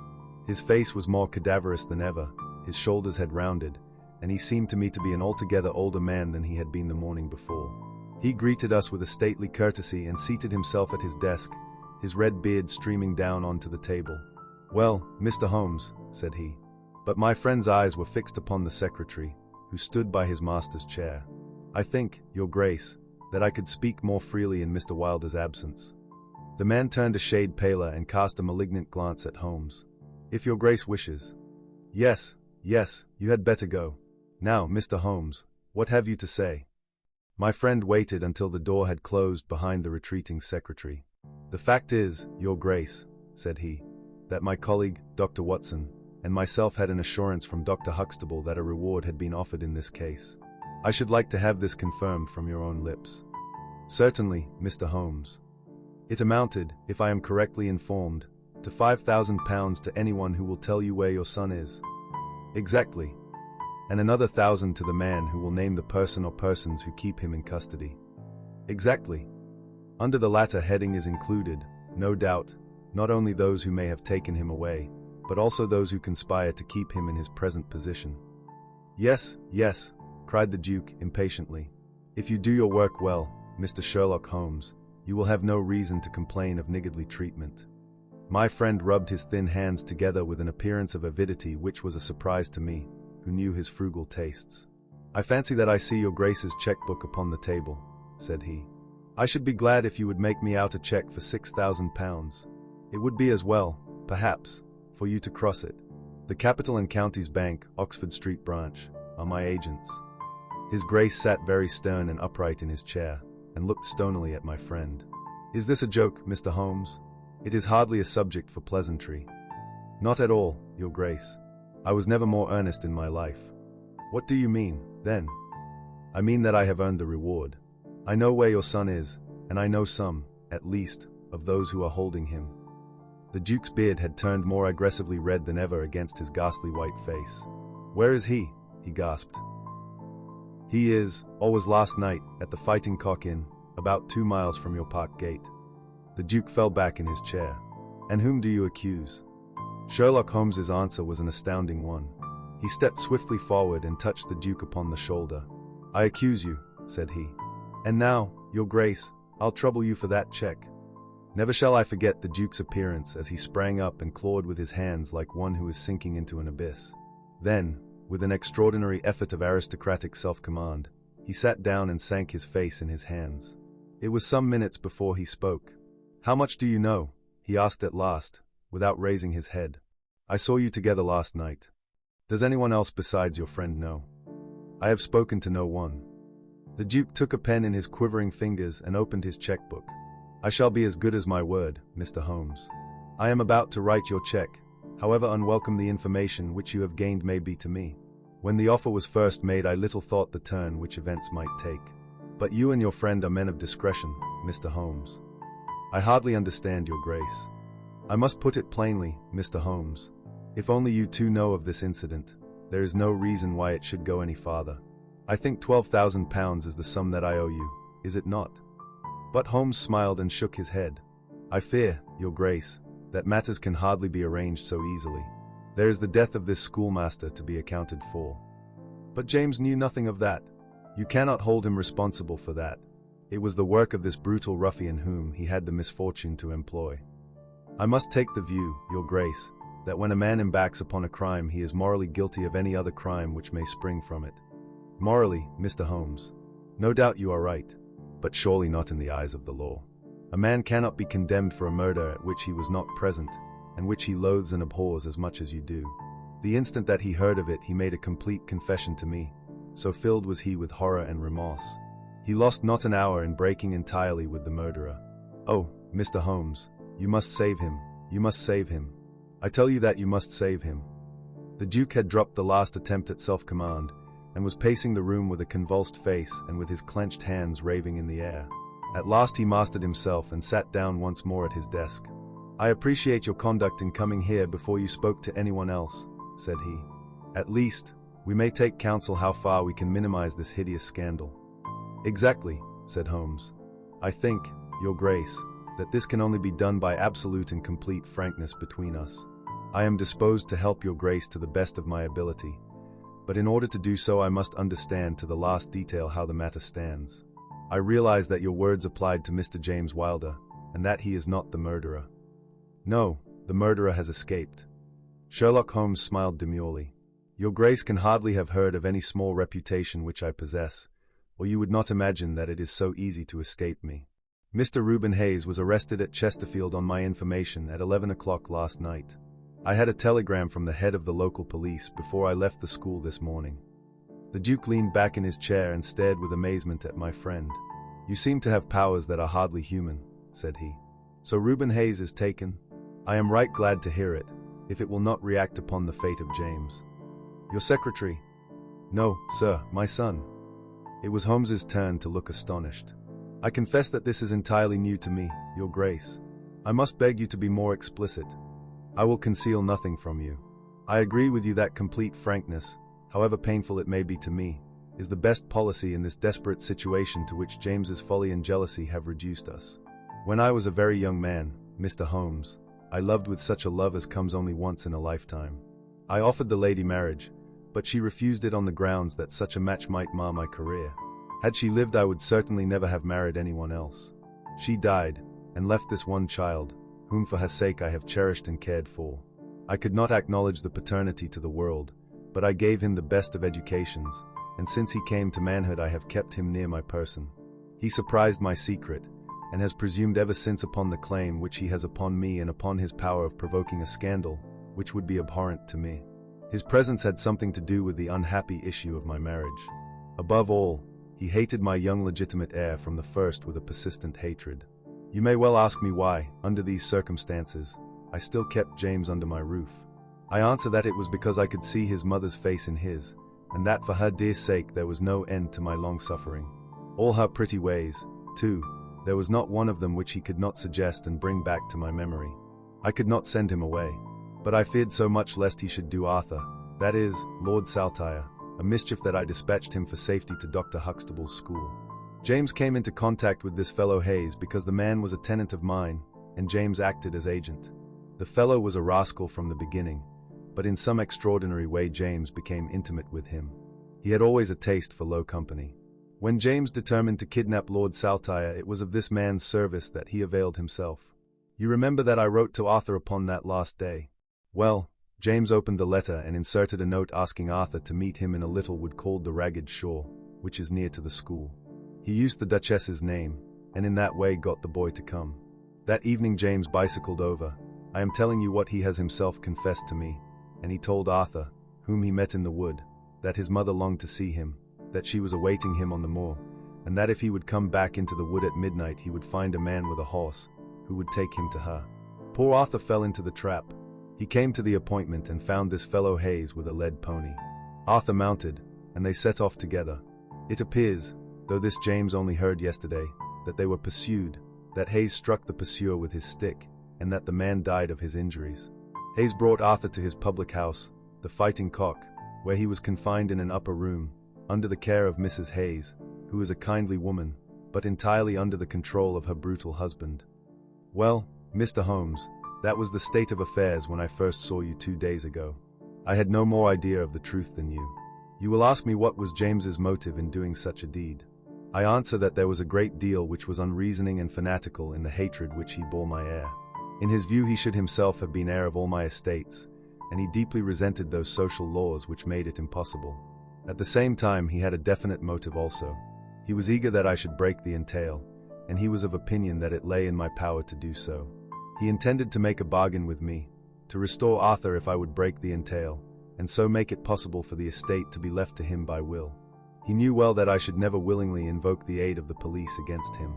His face was more cadaverous than ever, his shoulders had rounded, and he seemed to me to be an altogether older man than he had been the morning before. He greeted us with a stately courtesy and seated himself at his desk, his red beard streaming down onto the table. "Well, Mr. Holmes," said he. But my friend's eyes were fixed upon the secretary, who stood by his master's chair. "I think, Your Grace, that I could speak more freely in Mr. Wilder's absence." The man turned a shade paler and cast a malignant glance at Holmes. "If your grace wishes." "Yes, yes, you had better go. Now, Mr. Holmes, what have you to say?" My friend waited until the door had closed behind the retreating secretary. "The fact is, your grace," said he, "that my colleague, Dr. Watson, and myself had an assurance from Dr. Huxtable that a reward had been offered in this case. I should like to have this confirmed from your own lips." "Certainly, Mr. Holmes. It amounted, if I am correctly informed, to £5,000 to anyone who will tell you where your son is." "Exactly. And another 1,000 to the man who will name the person or persons who keep him in custody." "Exactly. Under the latter heading is included, no doubt, not only those who may have taken him away, but also those who conspire to keep him in his present position." "Yes, yes," cried the Duke impatiently. "If you do your work well, Mr. Sherlock Holmes, you will have no reason to complain of niggardly treatment." My friend rubbed his thin hands together with an appearance of avidity which was a surprise to me, who knew his frugal tastes. "I fancy that I see your Grace's checkbook upon the table," said he. "I should be glad if you would make me out a check for £6,000. It would be as well, perhaps, for you to cross it. The Capital and Counties Bank, Oxford Street branch, are my agents." His Grace sat very stern and upright in his chair, and looked stonily at my friend. "Is this a joke, Mr. Holmes? It is hardly a subject for pleasantry." "Not at all, your Grace. I was never more earnest in my life." "What do you mean, then?" "I mean that I have earned the reward. I know where your son is, and I know some, at least, of those who are holding him." The Duke's beard had turned more aggressively red than ever against his ghastly white face. "Where is he?" he gasped. "He is, or was last night, at the Fighting Cock Inn, about 2 miles from your park gate." The Duke fell back in his chair. "And whom do you accuse?" Sherlock Holmes's answer was an astounding one. He stepped swiftly forward and touched the Duke upon the shoulder. "I accuse you," said he. "And now, your Grace, I'll trouble you for that check." Never shall I forget the Duke's appearance as he sprang up and clawed with his hands like one who is sinking into an abyss. Then, with an extraordinary effort of aristocratic self-command, he sat down and sank his face in his hands. It was some minutes before he spoke. "How much do you know?" he asked at last, without raising his head. "I saw you together last night. Does anyone else besides your friend know?" "I have spoken to no one." The Duke took a pen in his quivering fingers and opened his checkbook. "I shall be as good as my word, Mr. Holmes. I am about to write your check, however unwelcome the information which you have gained may be to me. When the offer was first made, I little thought the turn which events might take. But you and your friend are men of discretion, Mr. Holmes." "I hardly understand your Grace." "I must put it plainly, Mr. Holmes. If only you two know of this incident, there is no reason why it should go any farther. I think £12,000 is the sum that I owe you, is it not?" But Holmes smiled and shook his head. "I fear, your Grace, that matters can hardly be arranged so easily. There is the death of this schoolmaster to be accounted for." "But James knew nothing of that." "You cannot hold him responsible for that. It was the work of this brutal ruffian whom he had the misfortune to employ. I must take the view, your Grace, that when a man embarks upon a crime he is morally guilty of any other crime which may spring from it." "Morally, Mr. Holmes, no doubt you are right, but surely not in the eyes of the law. A man cannot be condemned for a murder at which he was not present, and which he loathes and abhors as much as you do. The instant that he heard of it he made a complete confession to me, so filled was he with horror and remorse. He lost not an hour in breaking entirely with the murderer. Oh, Mr. Holmes, you must save him, you must save him. I tell you that you must save him." The Duke had dropped the last attempt at self-command, and was pacing the room with a convulsed face and with his clenched hands raving in the air. At last he mastered himself and sat down once more at his desk. "I appreciate your conduct in coming here before you spoke to anyone else," said he. "At least, we may take counsel how far we can minimize this hideous scandal." "Exactly," said Holmes. "I think, your Grace, that this can only be done by absolute and complete frankness between us. I am disposed to help your Grace to the best of my ability, but in order to do so I must understand to the last detail how the matter stands. I realize that your words applied to Mr. James Wilder, and that he is not the murderer." "No, the murderer has escaped." Sherlock Holmes smiled demurely. "Your Grace can hardly have heard of any small reputation which I possess, or you would not imagine that it is so easy to escape me. Mr. Reuben Hayes was arrested at Chesterfield on my information at 11 o'clock last night. I had a telegram from the head of the local police before I left the school this morning. The Duke leaned back in his chair and stared with amazement at my friend. "You seem to have powers that are hardly human," said he. "So Reuben Hayes is taken? I am right glad to hear it, if it will not react upon the fate of James." "Your secretary?" "No, sir, my son." It was Holmes's turn to look astonished. "I confess that this is entirely new to me, Your Grace. I must beg you to be more explicit. I will conceal nothing from you. I agree with you that complete frankness, however painful it may be to me, is the best policy in this desperate situation to which James's folly and jealousy have reduced us. When I was a very young man, Mr. Holmes, I loved with such a love as comes only once in a lifetime. I offered the lady marriage, but she refused it on the grounds that such a match might mar my career. Had she lived, I would certainly never have married anyone else. She died, and left this one child, whom for her sake I have cherished and cared for. I could not acknowledge the paternity to the world, but I gave him the best of educations, and since he came to manhood I have kept him near my person. He surprised my secret, and has presumed ever since upon the claim which he has upon me and upon his power of provoking a scandal, which would be abhorrent to me. His presence had something to do with the unhappy issue of my marriage. Above all, he hated my young legitimate heir from the first with a persistent hatred. You may well ask me why, under these circumstances, I still kept James under my roof. I answer that it was because I could see his mother's face in his, and that for her dear sake there was no end to my long suffering. All her pretty ways, too, there was not one of them which he could not suggest and bring back to my memory. I could not send him away, but I feared so much lest he should do Arthur, that is, Lord Saltire, a mischief that I dispatched him for safety to Dr. Huxtable's school. James came into contact with this fellow Hayes because the man was a tenant of mine, and James acted as agent. The fellow was a rascal from the beginning, but in some extraordinary way James became intimate with him. He had always a taste for low company. When James determined to kidnap Lord Saltire, it was of this man's service that he availed himself. You remember that I wrote to Arthur upon that last day. Well, James opened the letter and inserted a note asking Arthur to meet him in a little wood called the Ragged Shaw, which is near to the school. He used the Duchess's name, and in that way got the boy to come. That evening James bicycled over. I am telling you what he has himself confessed to me, and he told Arthur, whom he met in the wood, that his mother longed to see him, that she was awaiting him on the moor, and that if he would come back into the wood at midnight he would find a man with a horse, who would take him to her. Poor Arthur fell into the trap. He came to the appointment and found this fellow Hayes with a led pony. Arthur mounted, and they set off together. It appears, though this James only heard yesterday, that they were pursued, that Hayes struck the pursuer with his stick, and that the man died of his injuries. Hayes brought Arthur to his public house, the Fighting Cock, where he was confined in an upper room, under the care of Mrs. Hayes, who is a kindly woman, but entirely under the control of her brutal husband. Well, Mr. Holmes, that was the state of affairs when I first saw you 2 days ago. I had no more idea of the truth than you. You will ask me what was James's motive in doing such a deed. I answer that there was a great deal which was unreasoning and fanatical in the hatred which he bore my heir. In his view he should himself have been heir of all my estates, and he deeply resented those social laws which made it impossible. At the same time he had a definite motive also. He was eager that I should break the entail, and he was of opinion that it lay in my power to do so. He intended to make a bargain with me, to restore Arthur if I would break the entail, and so make it possible for the estate to be left to him by will. He knew well that I should never willingly invoke the aid of the police against him.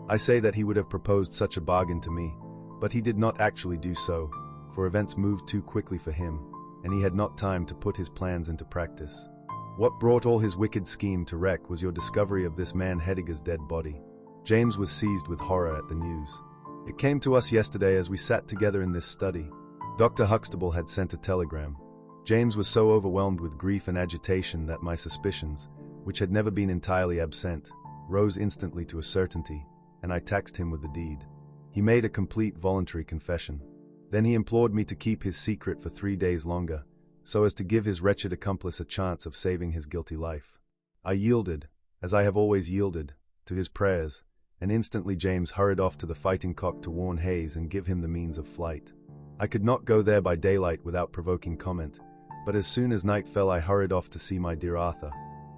I say that he would have proposed such a bargain to me, but he did not actually do so, for events moved too quickly for him, and he had not time to put his plans into practice. What brought all his wicked scheme to wreck was your discovery of this man Hediger's dead body. James was seized with horror at the news. It came to us yesterday as we sat together in this study. Dr. Huxtable had sent a telegram. James was so overwhelmed with grief and agitation that my suspicions, which had never been entirely absent, rose instantly to a certainty, and I taxed him with the deed. He made a complete voluntary confession. Then he implored me to keep his secret for 3 days longer, so as to give his wretched accomplice a chance of saving his guilty life. I yielded, as I have always yielded, to his prayers, and instantly James hurried off to the Fighting Cock to warn Hayes and give him the means of flight. I could not go there by daylight without provoking comment, but as soon as night fell I hurried off to see my dear Arthur.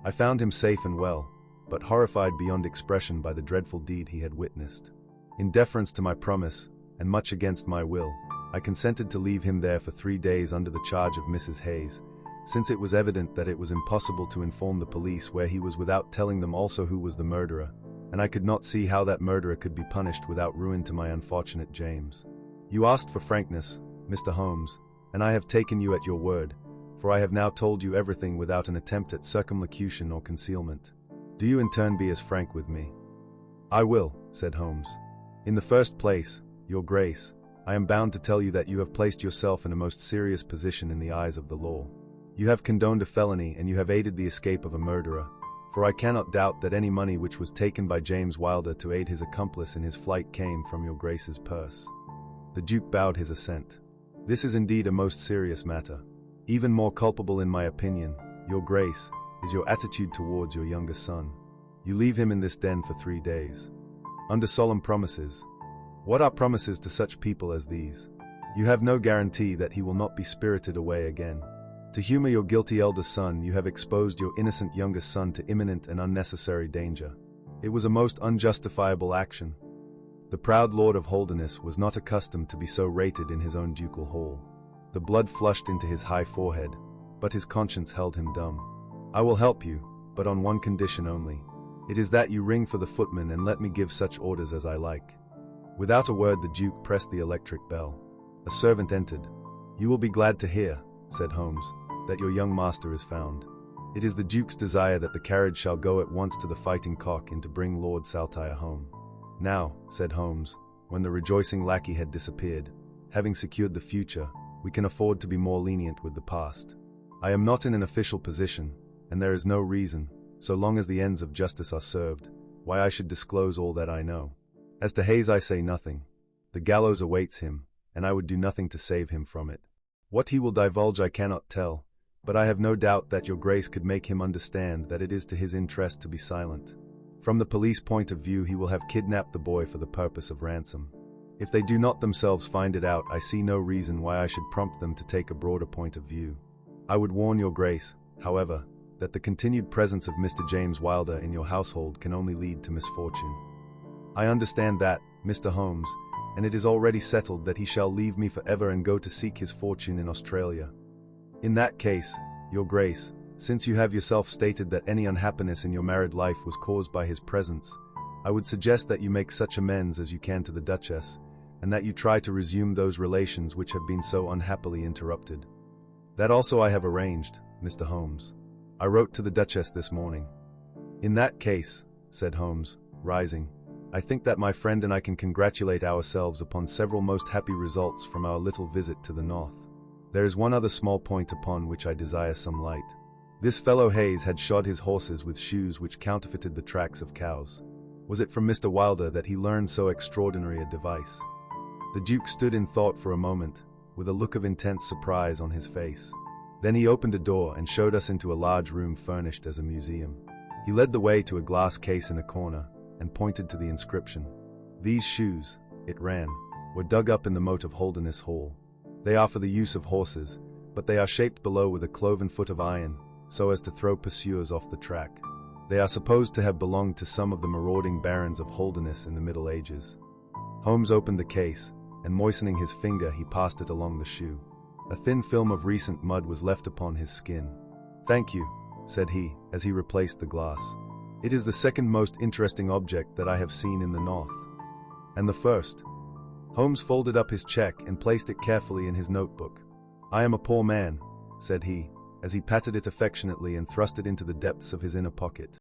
I found him safe and well, but horrified beyond expression by the dreadful deed he had witnessed. In deference to my promise, and much against my will, I consented to leave him there for 3 days under the charge of Mrs. Hayes, since it was evident that it was impossible to inform the police where he was without telling them also who was the murderer, and I could not see how that murderer could be punished without ruin to my unfortunate James. You asked for frankness, Mr. Holmes, and I have taken you at your word, for I have now told you everything without an attempt at circumlocution or concealment. Do you in turn be as frank with me? I will, said Holmes. In the first place, Your Grace, I am bound to tell you that you have placed yourself in a most serious position in the eyes of the law. You have condoned a felony and you have aided the escape of a murderer, for I cannot doubt that any money which was taken by James Wilder to aid his accomplice in his flight came from your Grace's purse. The Duke bowed his assent. This is indeed a most serious matter. Even more culpable in my opinion, Your Grace, is your attitude towards your younger son. You leave him in this den for 3 days. Under solemn promises. What are promises to such people as these? You have no guarantee that he will not be spirited away again. To humor your guilty elder son, you have exposed your innocent youngest son to imminent and unnecessary danger. It was a most unjustifiable action. The proud Lord of Holderness was not accustomed to be so rated in his own ducal hall. The blood flushed into his high forehead, but his conscience held him dumb. I will help you, but on one condition only. It is that you ring for the footman and let me give such orders as I like. Without a word the Duke pressed the electric bell. A servant entered. You will be glad to hear, said Holmes, that your young master is found. It is the Duke's desire that the carriage shall go at once to the Fighting Cock and to bring Lord Saltire home. Now, said Holmes, when the rejoicing lackey had disappeared, having secured the future, we can afford to be more lenient with the past. I am not in an official position, and there is no reason, so long as the ends of justice are served, why I should disclose all that I know. As to Hayes I say nothing. The gallows awaits him, and I would do nothing to save him from it. What he will divulge I cannot tell, but I have no doubt that your Grace could make him understand that it is to his interest to be silent. From the police point of view he will have kidnapped the boy for the purpose of ransom. If they do not themselves find it out, I see no reason why I should prompt them to take a broader point of view. I would warn your Grace, however, that the continued presence of Mr. James Wilder in your household can only lead to misfortune. I understand that, Mr. Holmes, and it is already settled that he shall leave me forever and go to seek his fortune in Australia. In that case, your Grace, since you have yourself stated that any unhappiness in your married life was caused by his presence, I would suggest that you make such amends as you can to the Duchess, and that you try to resume those relations which have been so unhappily interrupted. That also I have arranged, Mr. Holmes. I wrote to the Duchess this morning. In that case, said Holmes, rising, I think that my friend and I can congratulate ourselves upon several most happy results from our little visit to the north. There is one other small point upon which I desire some light. This fellow Hayes had shod his horses with shoes which counterfeited the tracks of cows. Was it from Mr. Wilder that he learned so extraordinary a device? The Duke stood in thought for a moment, with a look of intense surprise on his face. Then he opened a door and showed us into a large room furnished as a museum. He led the way to a glass case in a corner, and pointed to the inscription. These shoes, it ran, were dug up in the moat of Holderness Hall. They are for the use of horses, but they are shaped below with a cloven foot of iron, so as to throw pursuers off the track. They are supposed to have belonged to some of the marauding barons of Holderness in the Middle Ages. Holmes opened the case, and moistening his finger he passed it along the shoe. A thin film of recent mud was left upon his skin. Thank you, said he, as he replaced the glass. It is the second most interesting object that I have seen in the north. And the first. Holmes folded up his check and placed it carefully in his notebook. I am a poor man, said he, as he patted it affectionately and thrust it into the depths of his inner pocket.